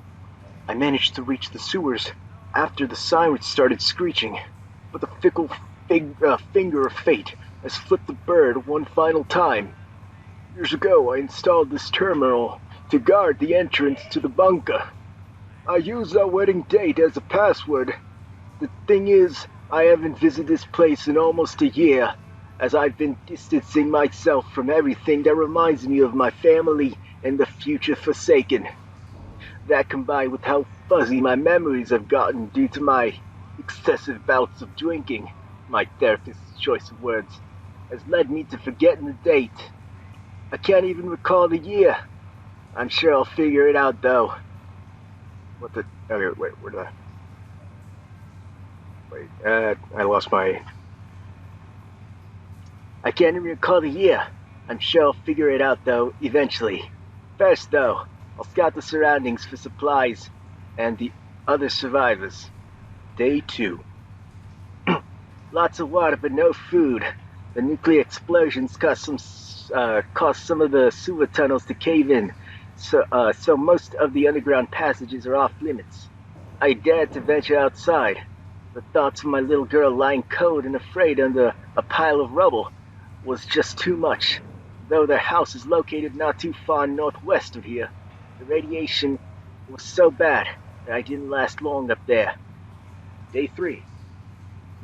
I managed to reach the sewers after the sirens started screeching, but the fickle finger of fate has flipped the bird one final time. Years ago, I installed this terminal to guard the entrance to the bunker. I used our wedding date as a password. The thing is, I haven't visited this place in almost a year, as I've been distancing myself from everything that reminds me of my family and the future forsaken. That, combined with how fuzzy my memories have gotten due to my excessive bouts of drinking, my therapist's choice of words, has led me to forgetting the date. I can't even recall the year. I'm sure I'll figure it out, though. What the... Okay, wait, where did I... Wait, I lost my... I can't even recall the year. I'm sure I'll figure it out, though, eventually. First, though, I'll scout the surroundings for supplies and the other survivors. Day 2. Lots of water, but no food. The nuclear explosions caused some of the sewer tunnels to cave in, so most of the underground passages are off limits. I dared to venture outside. The thoughts of my little girl lying cold and afraid under a pile of rubble was just too much. Though their house is located not too far northwest of here, the radiation was so bad that I didn't last long up there. Day 3.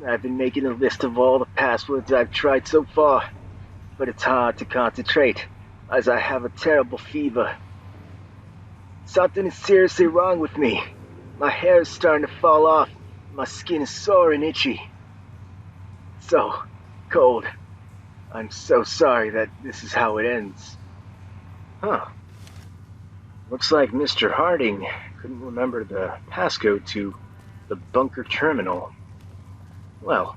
I've been making a list of all the passwords I've tried so far, but it's hard to concentrate, as I have a terrible fever. Something is seriously wrong with me. My hair is starting to fall off, my skin is sore and itchy. So cold. I'm so sorry that this is how it ends. Huh. Looks like Mr. Harding couldn't remember the passcode to the bunker terminal. Well,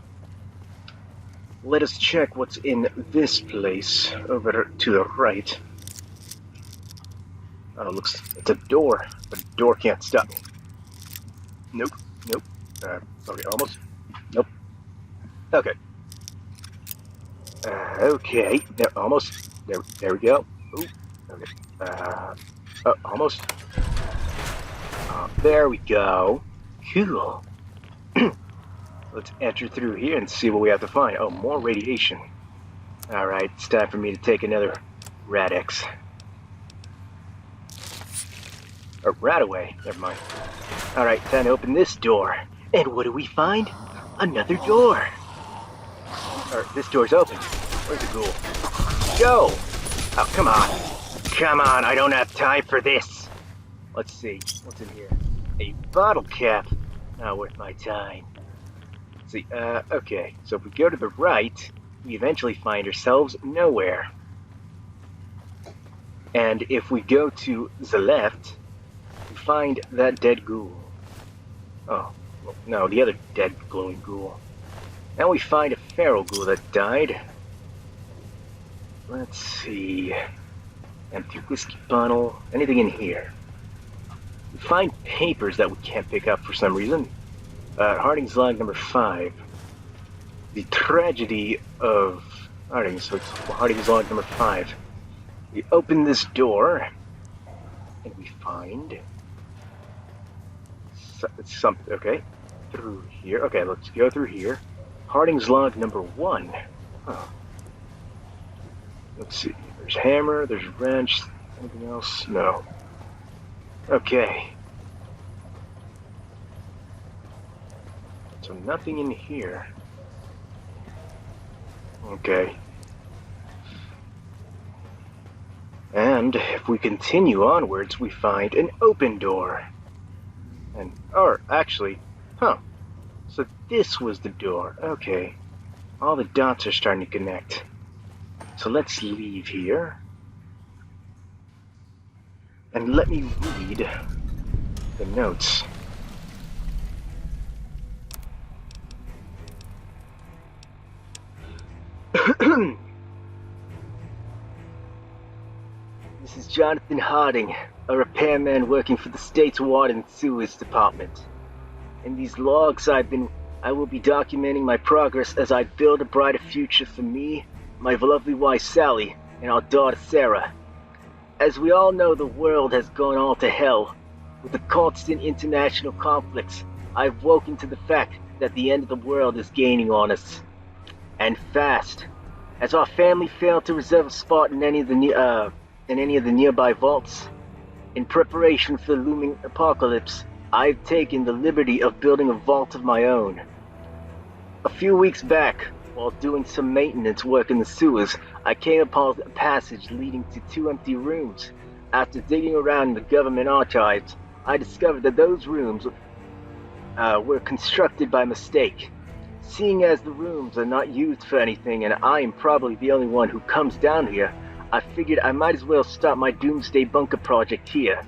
let us check what's in this place over to the right. Oh, it's a door, but the door can't stop me. Nope. Okay, almost. Nope. Okay. Okay, there, almost. There we go. Ooh, okay. Almost. There we go. Cool. Let's enter through here and see what we have to find. Oh, more radiation. Alright, it's time for me to take another Rad-X. Or Radaway, never mind. Alright, time to open this door. And what do we find? Another door. This door's open. Where's the ghoul? Go! Oh, come on. Come on, I don't have time for this. Let's see, what's in here? A bottle cap. Not worth my time. Let's see, okay. So if we go to the right, we eventually find ourselves nowhere. And if we go to the left, we find that dead ghoul. Oh, well, no, the other dead glowing ghoul. Now we find a feral ghoul that died. Let's see. Empty whiskey bottle. Anything in here? We find papers that we can't pick up for some reason. Harding's log number 5. The tragedy of Harding. So it's Harding's log number 5. We open this door, and we find something. Okay, through here. Okay, let's go through here. Harding's log number 1. Huh. Let's see. There's hammer. There's wrench. Anything else? No. Okay. So nothing in here. Okay. And if we continue onwards, we find an open door. And, or actually, huh. So this was the door. Okay. All the dots are starting to connect. So let's leave here. And let me read the notes. This is Jonathan Harding, a repairman working for the state's water and sewers department. In these logs I will be documenting my progress as I build a brighter future for me, my lovely wife Sally, and our daughter Sarah. As we all know, the world has gone all to hell. With the constant international conflicts, I've woken to the fact that the end of the world is gaining on us. And fast. As our family failed to reserve a spot in any of the nearby vaults, in preparation for the looming apocalypse, I've taken the liberty of building a vault of my own. A few weeks back, while doing some maintenance work in the sewers, I came upon a passage leading to 2 empty rooms. After digging around in the government archives, I discovered that those rooms were constructed by mistake. Seeing as the rooms are not used for anything and I am probably the only one who comes down here, I figured I might as well start my Doomsday Bunker project here.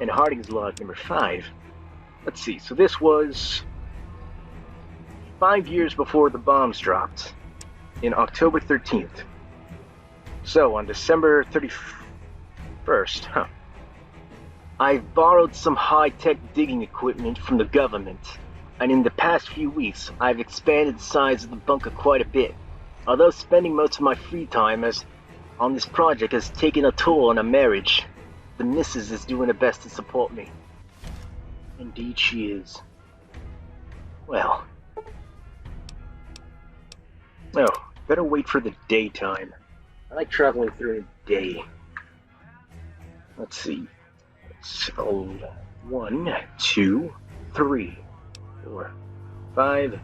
And Harding's log number 5. Let's see, so this was 5 years before the bombs dropped, in October 13th. So, on December 31st, I've borrowed some high-tech digging equipment from the government, and in the past few weeks, I've expanded the size of the bunker quite a bit. Although spending most of my free time on this project has taken a toll on our marriage, the missus is doing her best to support me. Indeed she is. Well. Oh, better wait for the daytime. I like traveling through the day. Let's see. It's 1, 2, 3, 4, 5,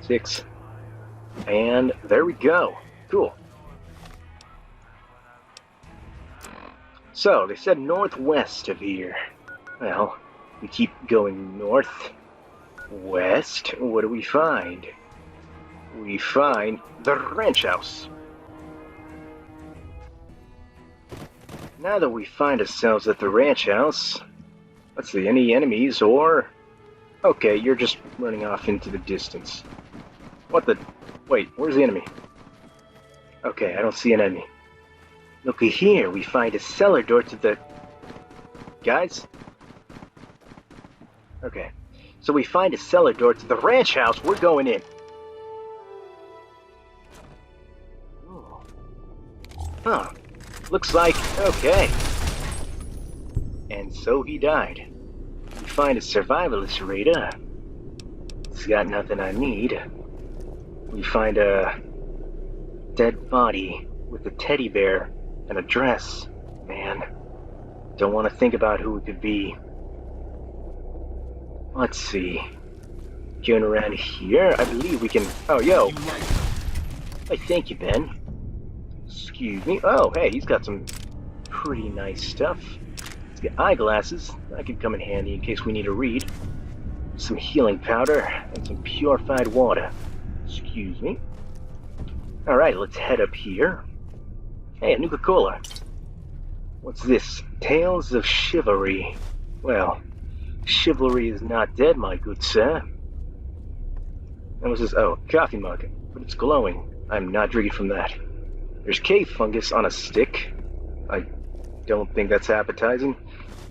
6, and there we go. Cool. So, they said northwest of here. Well, we keep going north, west. What do we find? We find the ranch house. Now that we find ourselves at the ranch house, let's see, any enemies or... Okay, you're just running off into the distance. What the... Wait, where's the enemy? Okay, I don't see an enemy. Looky here, we find a cellar door to the... Guys? Okay, so we find a cellar door to the ranch house. We're going in. Ooh. Huh. Looks like... Okay. And so he died. We find a survivalist raider. It's got nothing I need. We find a dead body with a teddy bear and a dress. Man, don't want to think about who it could be. Let's see. Going around here, I believe we can... Oh, yo. Hey, thank you, Ben. Excuse me. Oh, hey, he's got some pretty nice stuff. He's got eyeglasses. That could come in handy in case we need to read. Some healing powder and some purified water. Excuse me. Alright, let's head up here. Hey, a Nuka-Cola. What's this? Tales of Chivalry. Well, chivalry is not dead, my good sir. And what's this? Oh, coffee mug. But it's glowing. I'm not drinking from that. There's cave fungus on a stick. I don't think that's appetizing.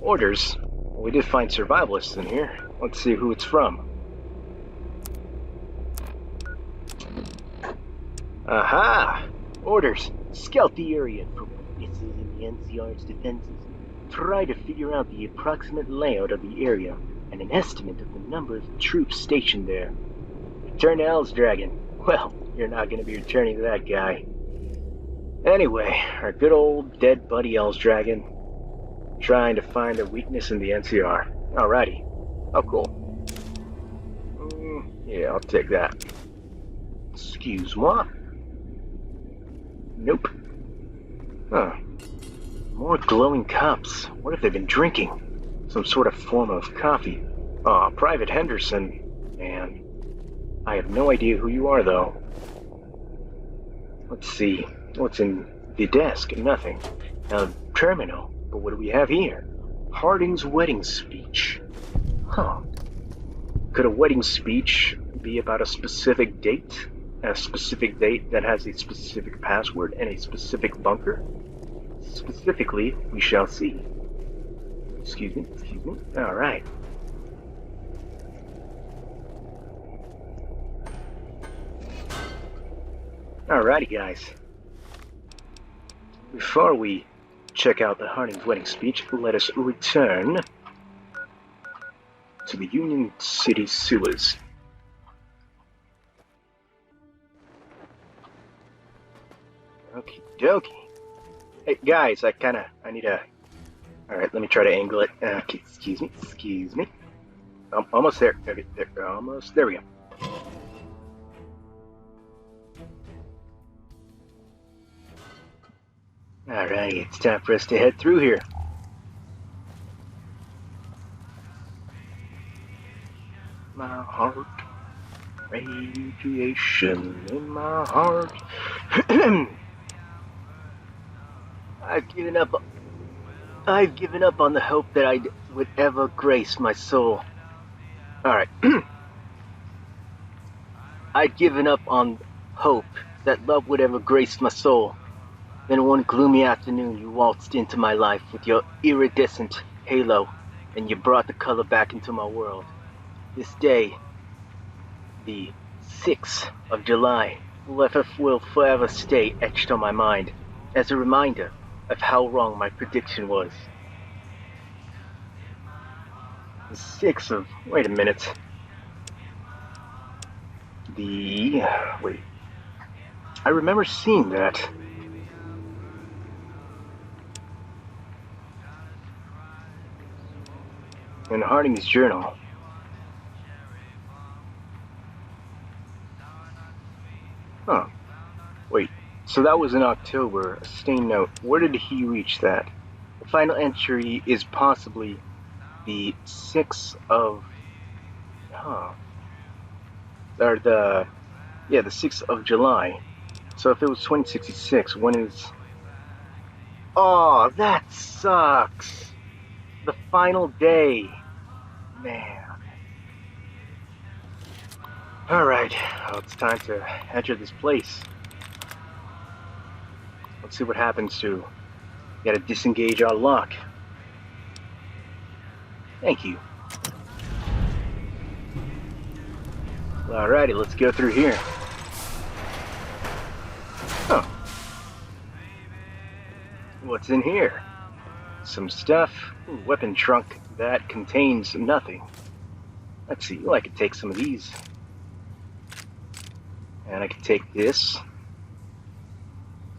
Orders. Well, we did find survivalists in here. Let's see who it's from. Aha! Orders. Scout the area for witnesses in the NCR's defenses. Try to figure out the approximate layout of the area and an estimate of the number of troops stationed there. Return to Hell's Dragon. Well, you're not going to be returning to that guy. Anyway, our good old dead buddy Hell's Dragon, trying to find a weakness in the NCR. Alrighty. Oh, cool. Yeah, I'll take that. Excuse moi. Nope. Huh. More glowing cups. What have they been drinking? Some sort of form of coffee. Ah, Private Henderson. Man. I have no idea who you are, though. Let's see. What's in the desk? Nothing. Now, terminal. But what do we have here? Harding's wedding speech. Huh. Could a wedding speech be about a specific date? A specific date that has a specific password and a specific bunker? Specifically, we shall see. Excuse me. Alright. Alrighty, guys. Before we check out the Harding's wedding speech, let us return to the Union City sewers. Okie dokie. Hey, guys, I need a... Alright, let me try to angle it. Okay, excuse me. Almost there. Okay, there, almost. There we go. Alright, it's time for us to head through here. My heart, radiation in my heart. I've given up on the hope that I would ever grace my soul. Alright. I'd given up on hope that love would ever grace my soul. Then one gloomy afternoon you waltzed into my life with your iridescent halo, and you brought the color back into my world. This day, the 6th of July, will forever stay etched on my mind as a reminder of how wrong my prediction was. The 6th of... wait a minute. Wait. I remember seeing that. In Harding's journal. Huh. Wait, so that was in October. A stained note. Where did he reach that? The final entry is possibly the 6th of... Or the 6th of July. So if it was 2066, when is... Oh, that sucks! The final day. Man. Alright, well, it's time to enter this place. Let's see what happens to... Gotta disengage our lock. Thank you. Alrighty, let's go through here. Oh. What's in here? Some stuff. Ooh, weapon trunk that contains nothing. Let's see, I could take some of these. And I could take this.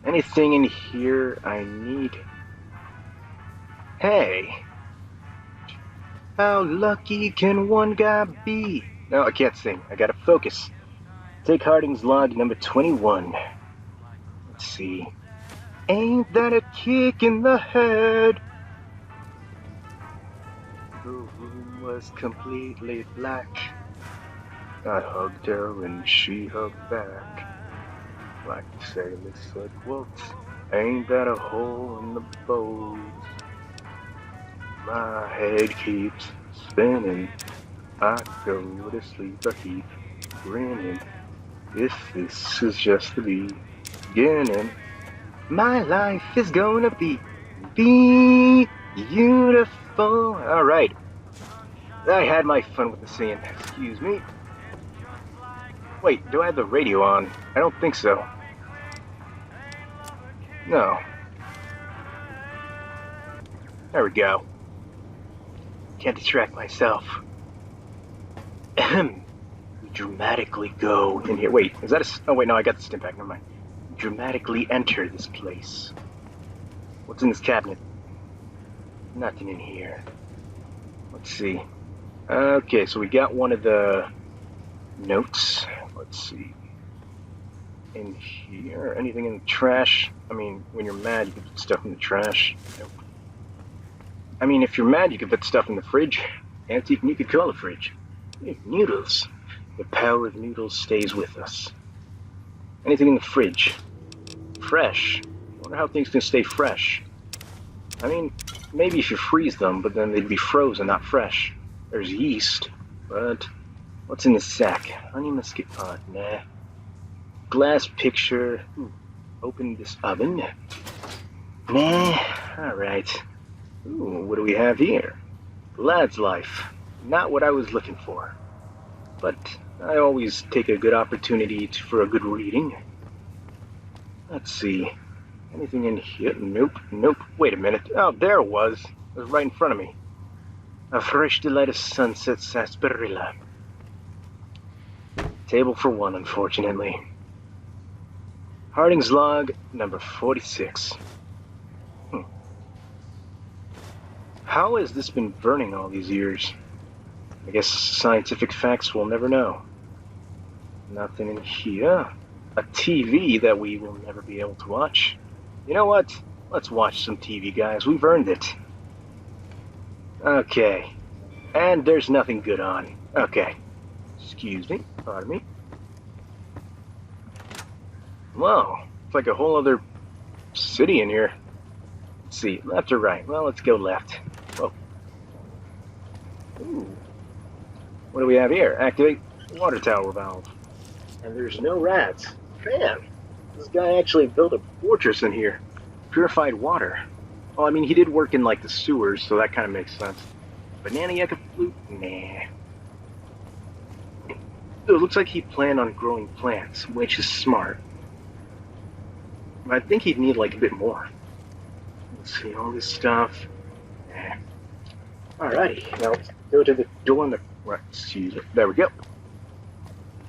Anything in here I need? Hey! How lucky can one guy be? No, I can't sing. I gotta focus. Take Harding's log number 21. Let's see. Ain't that a kick in the head? The room was completely black. I hugged her and she hugged back. Like the sailor said, quotes, ain't that a hole in the boat? My head keeps spinning. I go to sleep, I keep grinning. If this is just the beginning, my life is gonna be beautiful. Alright. I had my fun with the singing. Excuse me. Wait, do I have the radio on? I don't think so. No. There we go. Can't distract myself. Ahem. We dramatically go in here. Wait, is that a... Oh, wait, no, I got the stim pack. Never mind. Dramatically enter this place. What's in this cabinet? Nothing in here. Let's see. Okay, so we got one of the notes. Let's see. In here, anything in the trash? I mean, when you're mad, you can put stuff in the trash. Nope. I mean, if you're mad, you can put stuff in the fridge. Antique Nuka-Cola fridge. Hey, noodles. The power of noodles stays with us. Anything in the fridge? Fresh. I wonder how things can stay fresh. I mean, maybe if you freeze them, but then they'd be frozen, not fresh. There's yeast, but... What's in this sack? Honey musket pod, nah. Glass picture. Ooh, open this oven. Nah, alright. Ooh, what do we have here? Lad's life. Not what I was looking for. But I always take a good opportunity for a good reading. Let's see. Anything in here? Nope, nope. Wait a minute. Oh, there it was. It was right in front of me. A fresh delight of sunset sarsaparilla. Table for one, unfortunately. Harding's log, number 46. How has this been burning all these years? I guess scientific facts we'll never know. Nothing in here. A TV that we will never be able to watch. You know what? Let's watch some TV, guys. We've earned it. Okay. And there's nothing good on. Okay. Excuse me. Pardon me. Wow. It's like a whole other city in here. Let's see. Left or right? Well, let's go left. Whoa. Ooh. What do we have here? Activate water tower valve. And there's no rats. Man, this guy actually built a fortress in here. Purified water. Well, I mean, he did work in, like, the sewers, so that kind of makes sense. Banana Yucca flute? Nah. So it looks like he planned on growing plants, which is smart. I think he'd need, like, a bit more. Let's see, all this stuff. Nah. Alrighty, now let's go to the door on the right. Excuse me. There we go.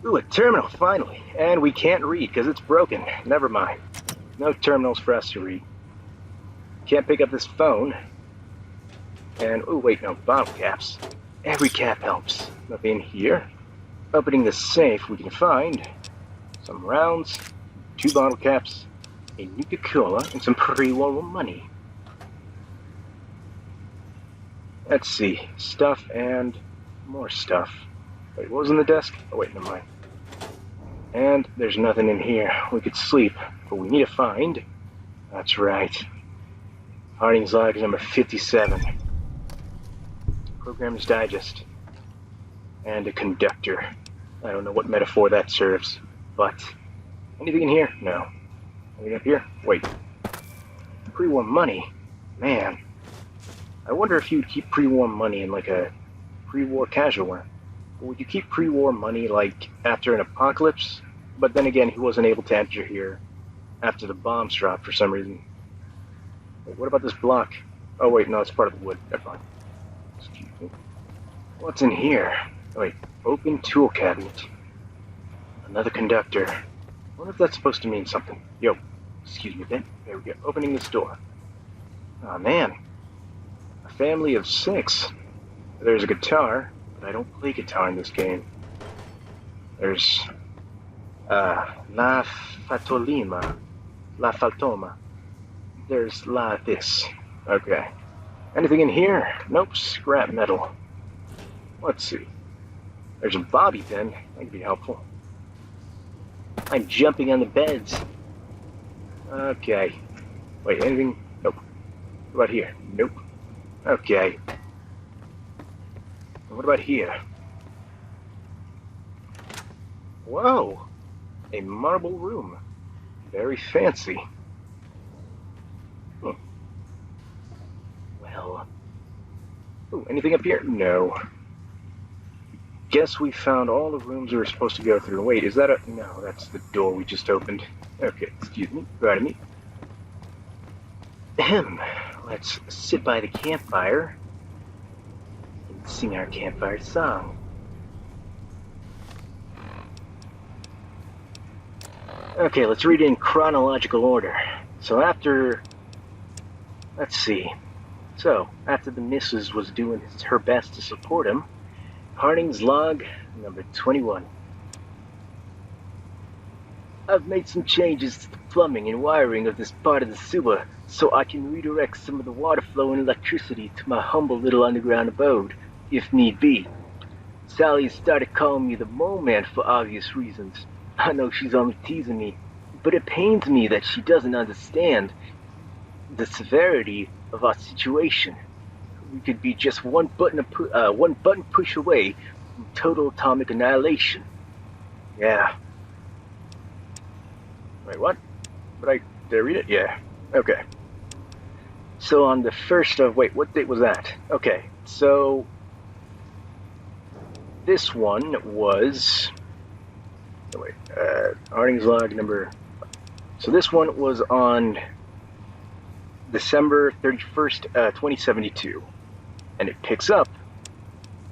Ooh, a terminal, finally. And we can't read because it's broken. Never mind. No terminals for us to read. Can't pick up this phone. And, oh wait, no, bottle caps. Every cap helps. Nothing here. Opening the safe, we can find some rounds, 2 bottle caps, a Nuka-Cola, and some pre-war money. Let's see. Stuff and more stuff. Wait, what was in the desk? Oh wait, never mind. And there's nothing in here. We could sleep, but we need to find. That's right. Harding's log number 57. Programmer's Digest. And a conductor. I don't know what metaphor that serves, but anything in here? No. Anything up here? Wait. Pre-war money? Man. I wonder if you'd keep pre-war money in like a pre-war casual wear. Would you keep pre-war money like after an apocalypse? But then again, he wasn't able to enter here after the bombs dropped for some reason. Wait, what about this block? Oh wait, no, it's part of the wood. Never mind. Excuse me. What's in here? Wait, open tool cabinet. Another conductor. I wonder if that's supposed to mean something. Yo, excuse me, Ben. There we go. Opening this door. Oh man. A family of 6. There's a guitar. I don't play guitar in this game. There's La Fatolima, La Faltoma. There's La this. Okay. Anything in here? Nope, scrap metal. Let's see. There's a bobby pin. That could be helpful. I'm jumping on the beds. Okay. Wait, anything? Nope. What about here? Nope. Okay. What about here? Whoa! A marble room. Very fancy. Well... Ooh, anything up here? No. Guess we found all the rooms we were supposed to go through. Wait, is that a... No, that's the door we just opened. Okay, excuse me. Pardon me. Ahem. Let's sit by the campfire and sing our campfire song. Okay, let's read it in chronological order. So after... Let's see. So, after the missus was doing her best to support him, Harding's log number 21. I've made some changes to the plumbing and wiring of this part of the sewer so I can redirect some of the water flow and electricity to my humble little underground abode, if need be. Sally has started calling me the Mole Man for obvious reasons. I know she's only teasing me, but it pains me that she doesn't understand the severity of our situation. We could be just one button push away from total atomic annihilation. Yeah. Wait, what? Did I read it? Yeah. Okay. So on the 1st of... Wait, what date was that? Okay, so... This one was... Oh, wait, Harding's log number... So this one was on December 31st, 2072. And it picks up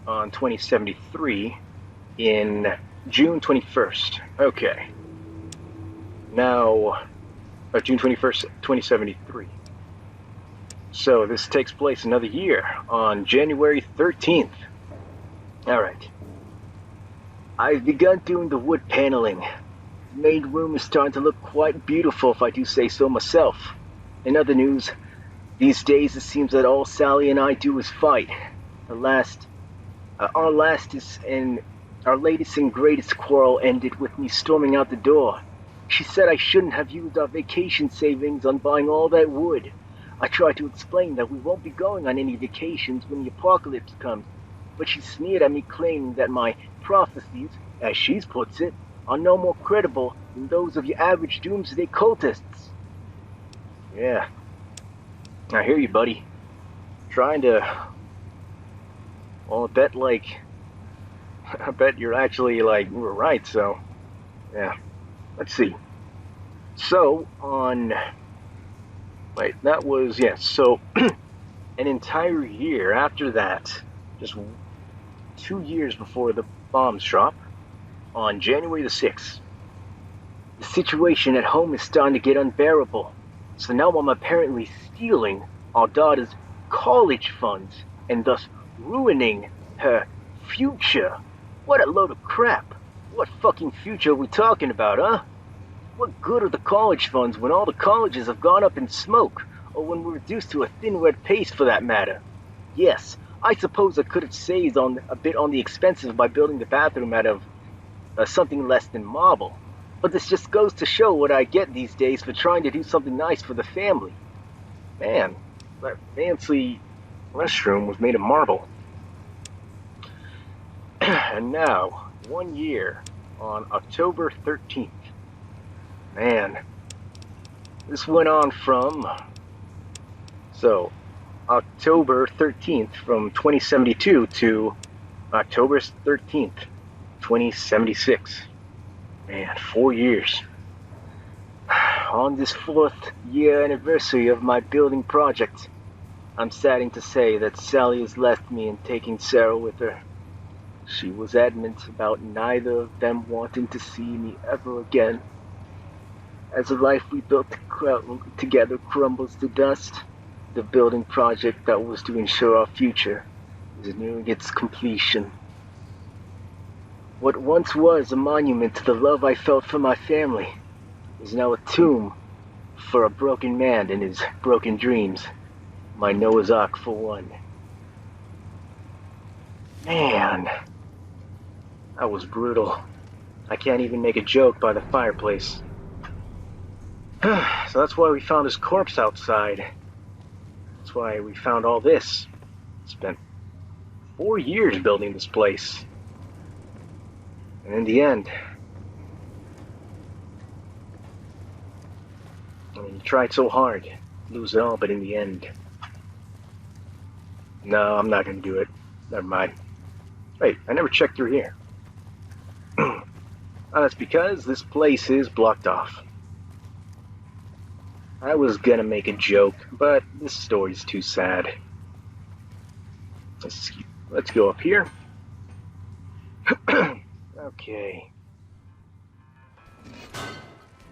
on 2073 in June 21st. Okay. Now, June 21st, 2073. So this takes place another year on January 13th. Alright. I've begun doing the wood paneling. The main room is starting to look quite beautiful, if I do say so myself. In other news, these days it seems that all Sally and I do is fight. Our latest and greatest quarrel ended with me storming out the door. She said I shouldn't have used our vacation savings on buying all that wood. I tried to explain that we won't be going on any vacations when the apocalypse comes, but she sneered at me, claiming that my prophecies, as she puts it, are no more credible than those of your average doomsday cultists. Yeah. I hear you, buddy. Trying to... Well, I bet you're actually, we're right, so... Yeah. Let's see. So, that was... Yeah, so... an entire year after that, just 2 years before the bombs drop, on January the 6th, the situation at home is starting to get unbearable. So now I'm apparently stealing our daughter's college funds and thus ruining her future. What a load of crap. What fucking future are we talking about, huh? What good are the college funds when all the colleges have gone up in smoke, or when we're reduced to a thin red paste for that matter? Yes, I suppose I could have saved a bit on the expenses by building the bathroom out of something less than marble. But this just goes to show what I get these days for trying to do something nice for the family. Man, that fancy restroom was made of marble. And now, 1 year, on October 13th. Man, this went on from... So, October 13th from 2072 to October 13th, 2076. Man, 4 years. On this 4th year anniversary of my building project, I'm saddened to say that Sally has left me and taking Sarah with her. She was adamant about neither of them wanting to see me ever again. As the life we built together crumbles to dust, the building project that was to ensure our future is nearing its completion. What once was a monument to the love I felt for my family is now a tomb for a broken man and his broken dreams. My Noah's Ark for one. Man, that was brutal. I can't even make a joke by the fireplace. So that's why we found his corpse outside. That's why we found all this. Spent 4 years building this place. And in the end, I mean, you tried so hard, lose it all, but in the end, no, I'm not gonna do it. Never mind. Wait, I never checked through here. That's because this place is blocked off. I was gonna make a joke, but this story's too sad. Let's go up here. Okay.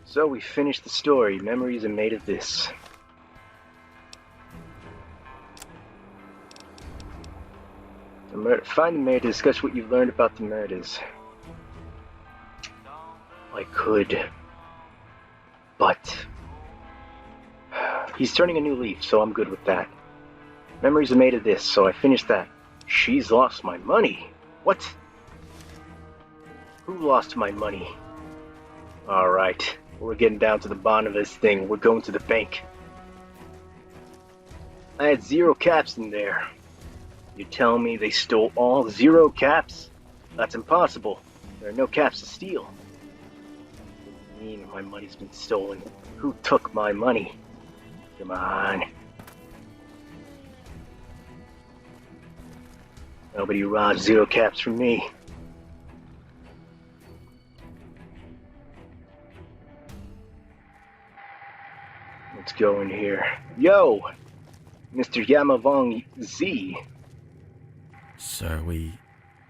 So we finished the story. Memories are made of this. Find the mayor to discuss what you've learned about the murders. I could, but he's turning a new leaf, so I'm good with that. Memories are made of this, so I finished that. She's lost my money. What? Who lost my money? Alright, we're getting down to the bottom of this thing. We're going to the bank. I had 0 caps in there. You telling me they stole all 0 caps? That's impossible. There are no caps to steal. What do you mean my money's been stolen? Who took my money? Come on. Nobody robbed 0 caps from me. Let's go in here. Yo! Mr. Yamavong Z. Sir, we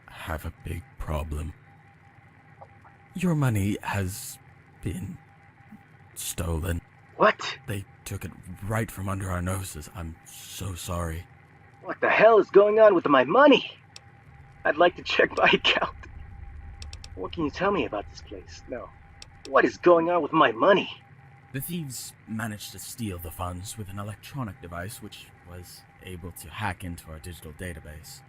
have a big problem. Your money has been stolen. What? They took it right from under our noses. I'm so sorry. What the hell is going on with my money? I'd like to check my account. What can you tell me about this place? No. What is going on with my money? The thieves managed to steal the funds with an electronic device which was able to hack into our digital database.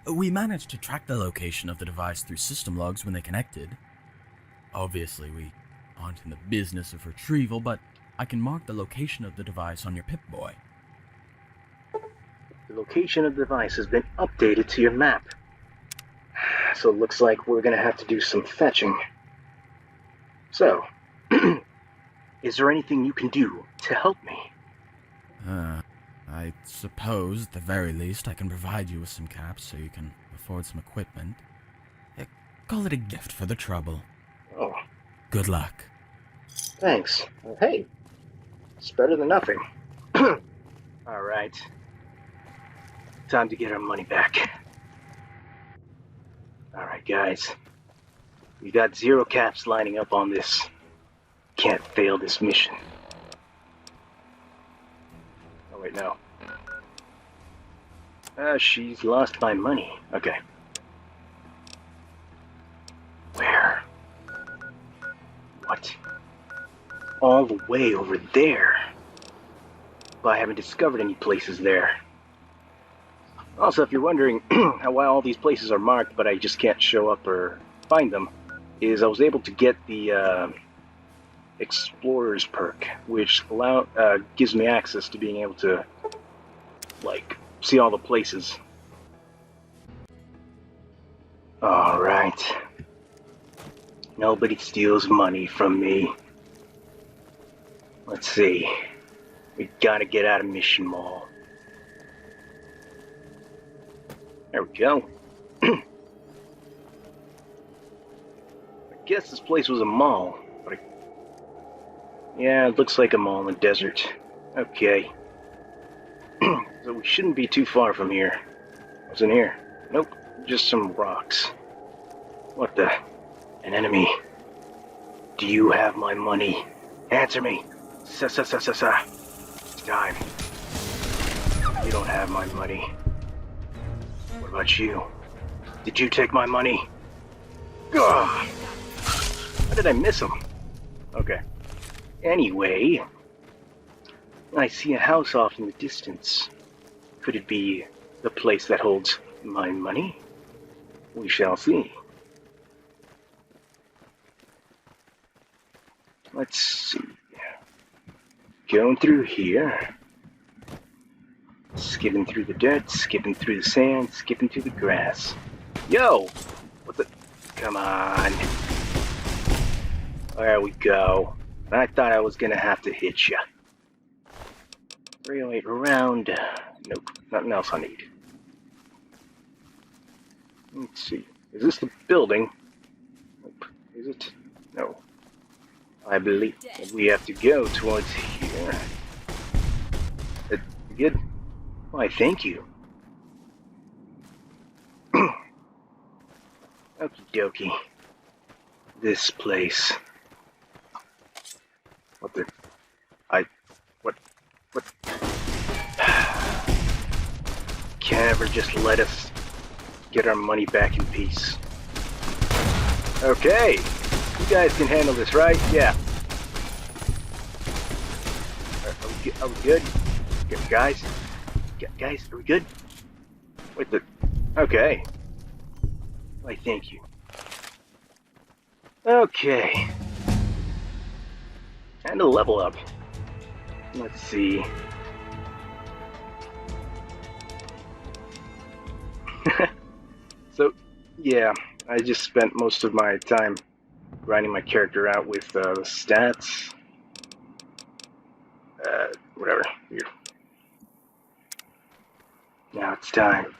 We managed to track the location of the device through system logs when they connected. Obviously, we aren't in the business of retrieval, but I can mark the location of the device on your Pip-Boy. The location of the device has been updated to your map. So it looks like we're gonna have to do some fetching. So, is there anything you can do to help me? I suppose, at the very least, I can provide you with some caps so you can afford some equipment. Call it a gift for the trouble. Oh, Good luck. thanks. Well, hey, it's better than nothing. Alright. Time to get our money back. Alright, guys. We got 0 caps lining up on this. Can't fail this mission. Oh, wait, no. She's lost my money. Okay. Where? What? All the way over there. But I haven't discovered any places there. Also, if you're wondering why all these places are marked but I just can't show up or find them, is I was able to get the Explorer's perk, which gives me access to being able to, like, see all the places. Alright. Nobody steals money from me. Let's see. We gotta get out of Mission Mall. There we go. I guess this place was a mall, but yeah, it looks like a mall in the desert. Okay. So we shouldn't be too far from here. What's in here? Nope, just some rocks. What the? An enemy. Do you have my money? Answer me. Sa. It's time. You don't have my money. What about you? Did you take my money? Ugh. How did I miss him? Okay. Anyway, I see a house off in the distance. Could it be the place that holds my money? We shall see. Let's see. Going through here. Skipping through the dirt, skipping through the sand, skipping through the grass. Yo! What the? Come on. There we go. I thought I was gonna have to hit ya. 308 around. Nope, nothing else I need. Let's see. Is this the building? Nope. Is it? No. I believe we have to go towards here. Good. Why, thank you. Okie dokie. This place. What the? What? Can't ever just let us get our money back in peace. Okay. You guys can handle this, right? Yeah. Are we good? Guys? Guys, are we good? Wait, okay. Why, thank you. Okay. And a level up. Let's see. So, yeah, I just spent most of my time grinding my character out with the stats. Whatever. Here. Now it's time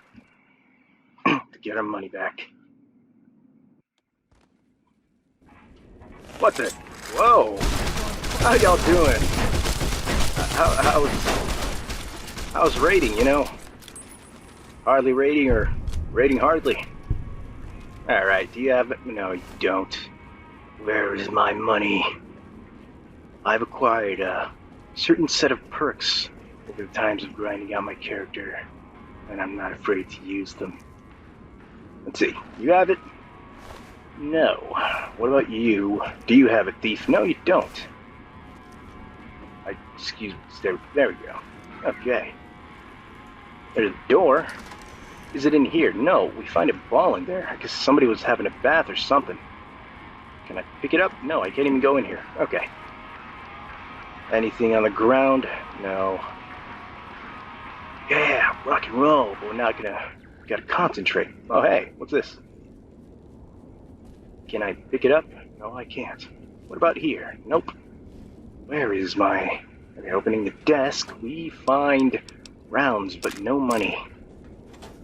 to get our money back. What the? Whoa! How y'all doing? How's rating, you know? Hardly rating or rating hardly? Alright, do you have it? No, you don't. Where is my money? I've acquired a certain set of perks over the times of grinding out my character, and I'm not afraid to use them. Let's see, you have it? No. What about you? Do you have it, thief? No, you don't. Excuse me, there we go. Okay. There's a door. Is it in here? No, we find a ball in there. I guess somebody was having a bath or something. Can I pick it up? No, I can't even go in here. Okay. Anything on the ground? No. Yeah, rock and roll, but we're not gotta concentrate. Oh, hey, what's this? Can I pick it up? No, I can't. What about here? Nope. Where is my... Okay, opening the desk, we find rounds, but no money.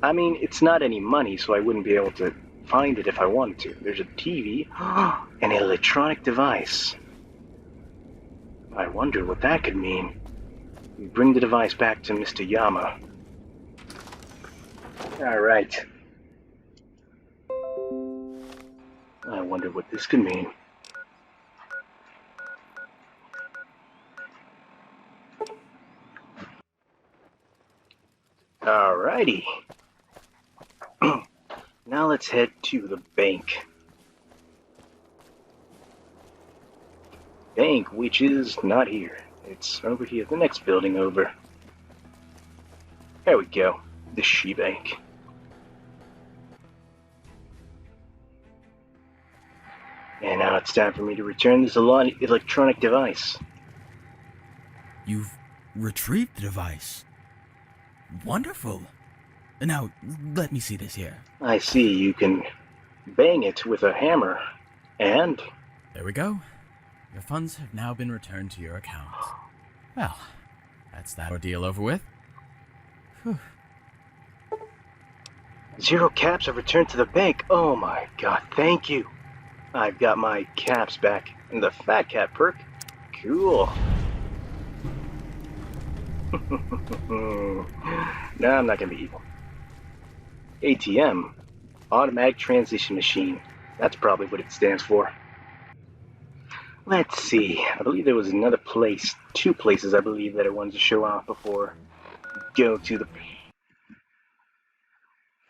I mean, it's not any money, so I wouldn't be able to find it if I wanted to. There's a TV, an electronic device. I wonder what that could mean. We bring the device back to Mr. Yama. Alright. I wonder what this could mean. Alrighty. Now let's head to the bank. Bank, which is not here. It's over here, the next building over. There we go. The She Bank. And now it's time for me to return this electronic device. You've retrieved the device. Wonderful. Now, let me see this here. I see you can bang it with a hammer, and... There we go. Your funds have now been returned to your account. Well, that's that ordeal over with. Whew. 0 caps have returned to the bank. Oh my god, thank you. I've got my caps back. And the Fat Cat perk. Cool. No, I'm not gonna be evil. ATM. Automatic Transition Machine. That's probably what it stands for. Let's see. I believe there was another place. 2 places I believe that I wanted to show off before go to the...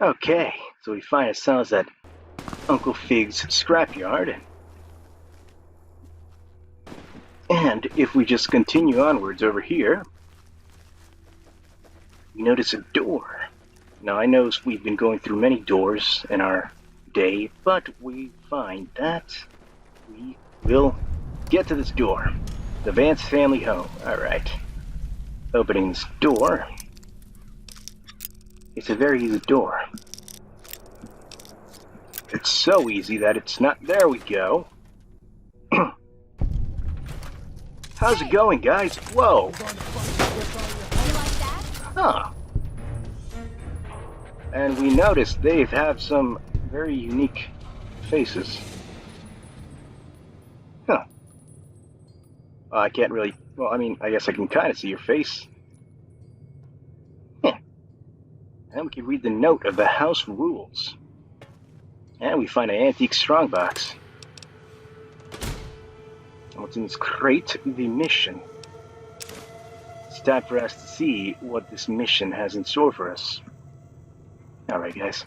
Okay, so we find ourselves at Uncle Fig's scrapyard. And if we just continue onwards over here, we notice a door. Now I know we've been going through many doors in our day, but we find that we will get to this door. The Vance family home. Alright. Opening this door. It's a very easy door. It's so easy that it's not... There we go. How's it going, guys? Whoa. Huh. And we noticed they have some very unique faces. Huh. I can't really... Well, I mean, I guess I can kind of see your face. And we can read the note of the house rules. And we find an antique strongbox. And what's in this crate? The mission. It's time for us to see what this mission has in store for us. Alright, guys.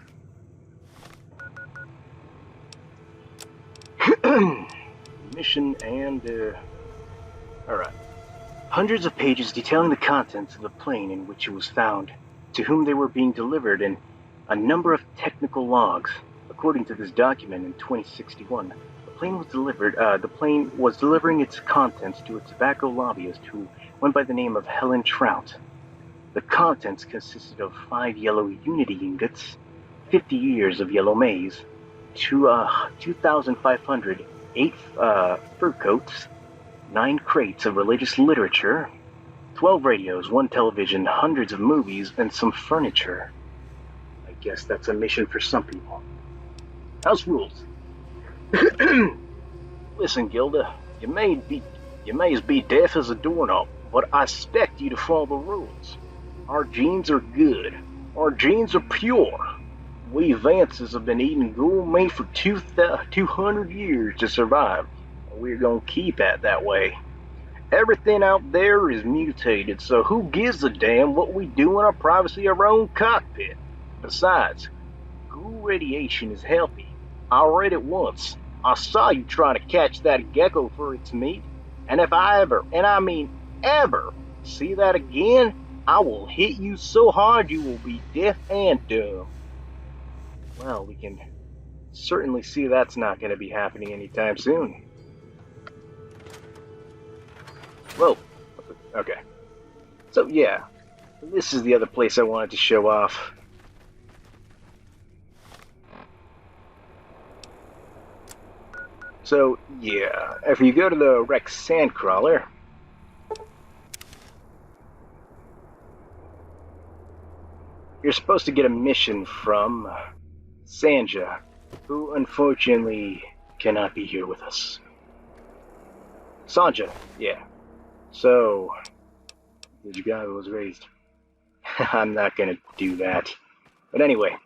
Mission and, Alright. Hundreds of pages detailing the contents of the plane in which it was found, to whom they were being delivered, and a number of technical logs. According to this document in 2061, the plane was delivering its contents to a tobacco lobbyist who went by the name of Helen Trout. The contents consisted of 5 yellow Unity ingots, 50 years of yellow maize, 2,500 fur coats, 9 crates of religious literature, 12 radios, 1 television, hundreds of movies, and some furniture. I guess that's a mission for some people. House rules. Listen, Gilda, you may as be deaf as a doorknob, but I expect you to follow the rules. Our genes are good. Our genes are pure. We Vances have been eating ghoul meat for 200 years to survive. We're gonna keep it that way. Everything out there is mutated, so who gives a damn what we do in our privacy of our own cockpit? Besides, ghoul radiation is healthy. I read it once. I saw you trying to catch that gecko for its meat, and if I ever, and I mean ever, see that again, I will hit you so hard you will be deaf and dumb. Well, we can certainly see that's not going to be happening anytime soon. Whoa. Okay. So, yeah. This is the other place I wanted to show off. So, yeah, if you go to the Rex Sandcrawler, you're supposed to get a mission from Sanja, who unfortunately cannot be here with us. Sanja, yeah. So, the guy who was raised. I'm not gonna do that. But anyway.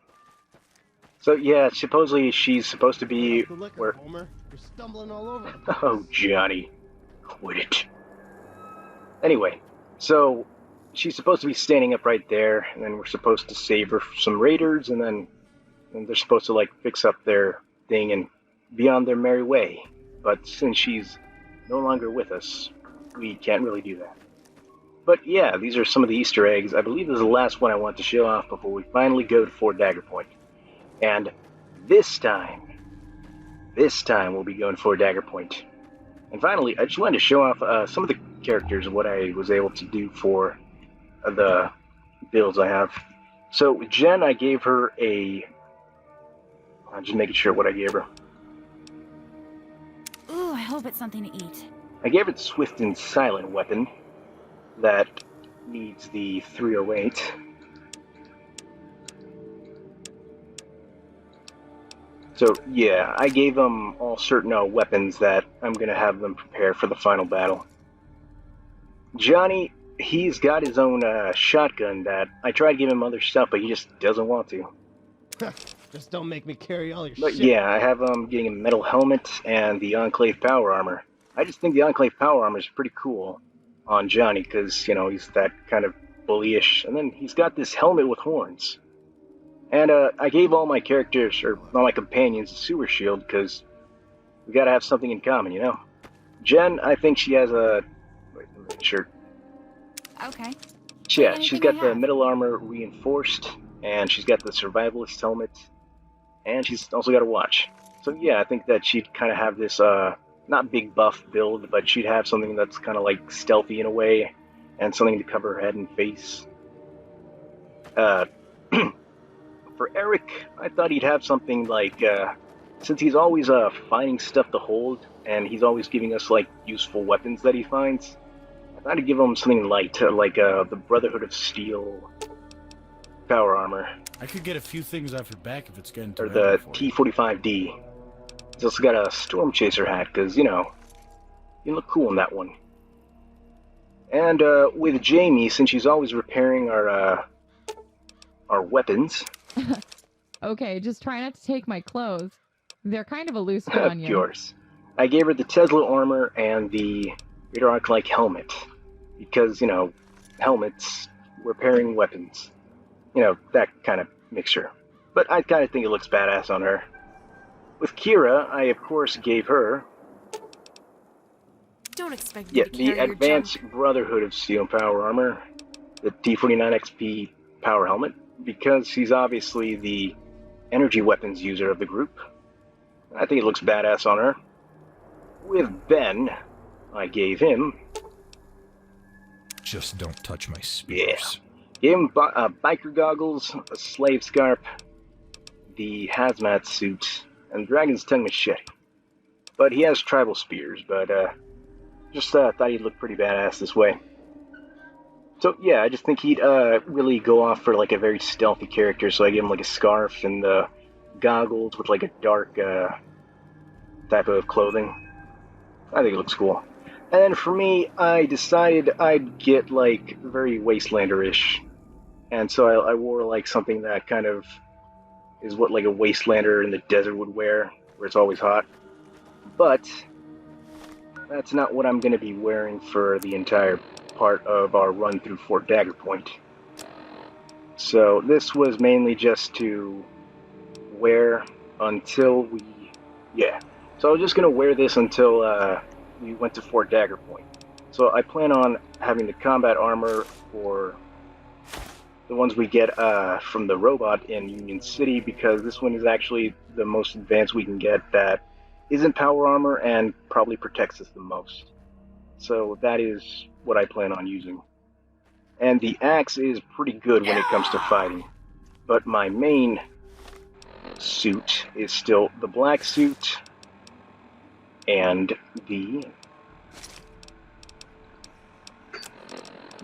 So yeah, supposedly she's supposed to be The liquor, where... Homer. You're stumbling all over. Oh, Johnny. Quit it. Anyway, so she's supposed to be standing up right there, and then we're supposed to save her from some raiders, and then they're supposed to, like, fix up their thing and be on their merry way. But since she's no longer with us, we can't really do that. But yeah, these are some of the Easter eggs. I believe this is the last one I want to show off before we finally go to Fort Dagger Point. And this time we'll be going for Dagger Point. And finally, I just wanted to show off some of the characters, what I was able to do for the builds I have. So Jen, I gave her a... I'm just making sure what I gave her. Ooh, I hope it's something to eat. I gave her the Swift and Silent weapon that needs the 308. So yeah, I gave them all certain weapons that I'm going to have them prepare for the final battle. Johnny, he's got his own shotgun that I tried to give him other stuff, but he just doesn't want to. Just don't make me carry all your But shit. yeah, I have him getting a metal helmet and the Enclave power armor. I just think the Enclave power armor is pretty cool on Johnny because, you know, he's that kind of bullyish. And then he's got this helmet with horns. And I gave all my characters, or all my companions, a sewer shield because we gotta have something in common, you know? Jen, I think she has a... Wait, let me make sure. Okay. Yeah, she's Anything got I the have? metal armor reinforced, and she's got the survivalist helmet, and she's also got a watch. So yeah, I think that she'd kind of have this, not big buff build, but she'd have something that's kind of like stealthy in a way, and something to cover her head and face. For Eric, I thought he'd have something like, since he's always finding stuff to hold, and he's always giving us like useful weapons that he finds, I thought I'd give him something light, like the Brotherhood of Steel power armor, I could get a few things off your back if it's getting too or heavy the for you. T-45D. He's also got a Storm Chaser hat, because, you know, you look cool in that one. And with Jamie, since she's always repairing our weapons... Okay, just try not to take my clothes. They're kind of a loose fit on Of you. course. I gave her the Tesla armor and the Radar Arc-like helmet. Because, you know, helmets, repairing weapons. You know, that kind of mixture. But I kind of think it looks badass on her. With Kira, I of course gave her Don't expect me to the carry your Advanced junk. Brotherhood of Steel power armor, the T-49XP power helmet, because she's obviously the energy weapons user of the group. I think it looks badass on her. With Ben, I gave him... Just don't touch my Yeah. spears. Gave him biker goggles, a slave scarp, the hazmat suit, and Dragon's Tongue machete. But he has tribal spears, but just thought he'd look pretty badass this way. So yeah, I just think he'd really go off for like a very stealthy character, so I gave him like a scarf and the goggles with like a dark type of clothing. I think it looks cool. And then for me, I decided I'd get like very Wastelander-ish. And so I wore like something that kind of is what like a Wastelander in the desert would wear, where it's always hot. But that's not what I'm going to be wearing for the entire part of our run through Fort Dagger Point. So this was mainly just to wear until we... Yeah. So I was just going to wear this until we went to Fort Dagger Point. So I plan on having the combat armor for the ones we get from the robot in Union City, because this one is actually the most advanced we can get that isn't power armor and probably protects us the most. So that is what I plan on using. And the axe is pretty good when it comes to fighting. But my main suit is still the black suit and the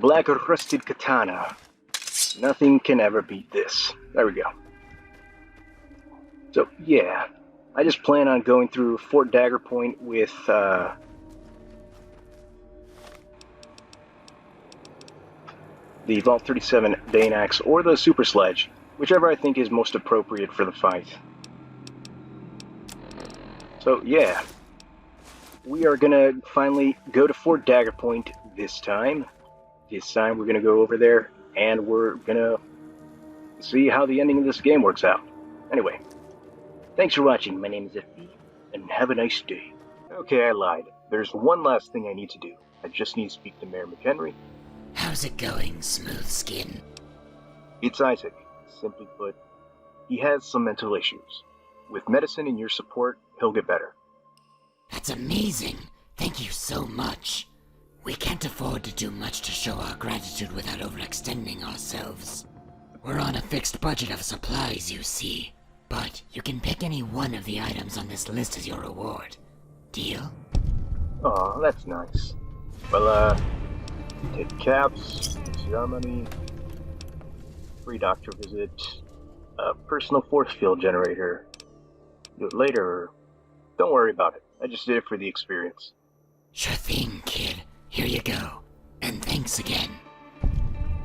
Black Rusted Katana. Nothing can ever beat this. There we go. So, yeah. I just plan on going through Fort Dagger Point with, the Vault 37 Bane Axe or the Super Sledge, whichever I think is most appropriate for the fight. So, yeah. We are gonna finally go to Fort Dagger Point this time. This time we're gonna go over there, and we're gonna see how the ending of this game works out. Anyway, thanks for watching. My name is Effie, and have a nice day. Okay, I lied. There's one last thing I need to do. I just need to speak to Mayor McHenry. How's it going, Smooth Skin? It's Isaac. Simply put, he has some mental issues. With medicine and your support, he'll get better. That's amazing. Thank you so much. We can't afford to do much to show our gratitude without overextending ourselves. We're on a fixed budget of supplies, you see. But you can pick any one of the items on this list as your reward. Deal? Aw, that's nice. Well, take caps, CR money, free doctor visit, a personal force field generator. Do it later, or don't worry about it. I just did it for the experience. Sure thing, kid. Here you go. And thanks again.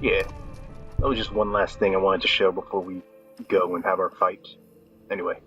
Yeah, that was just one last thing I wanted to show before we go and have our fight. Anyway,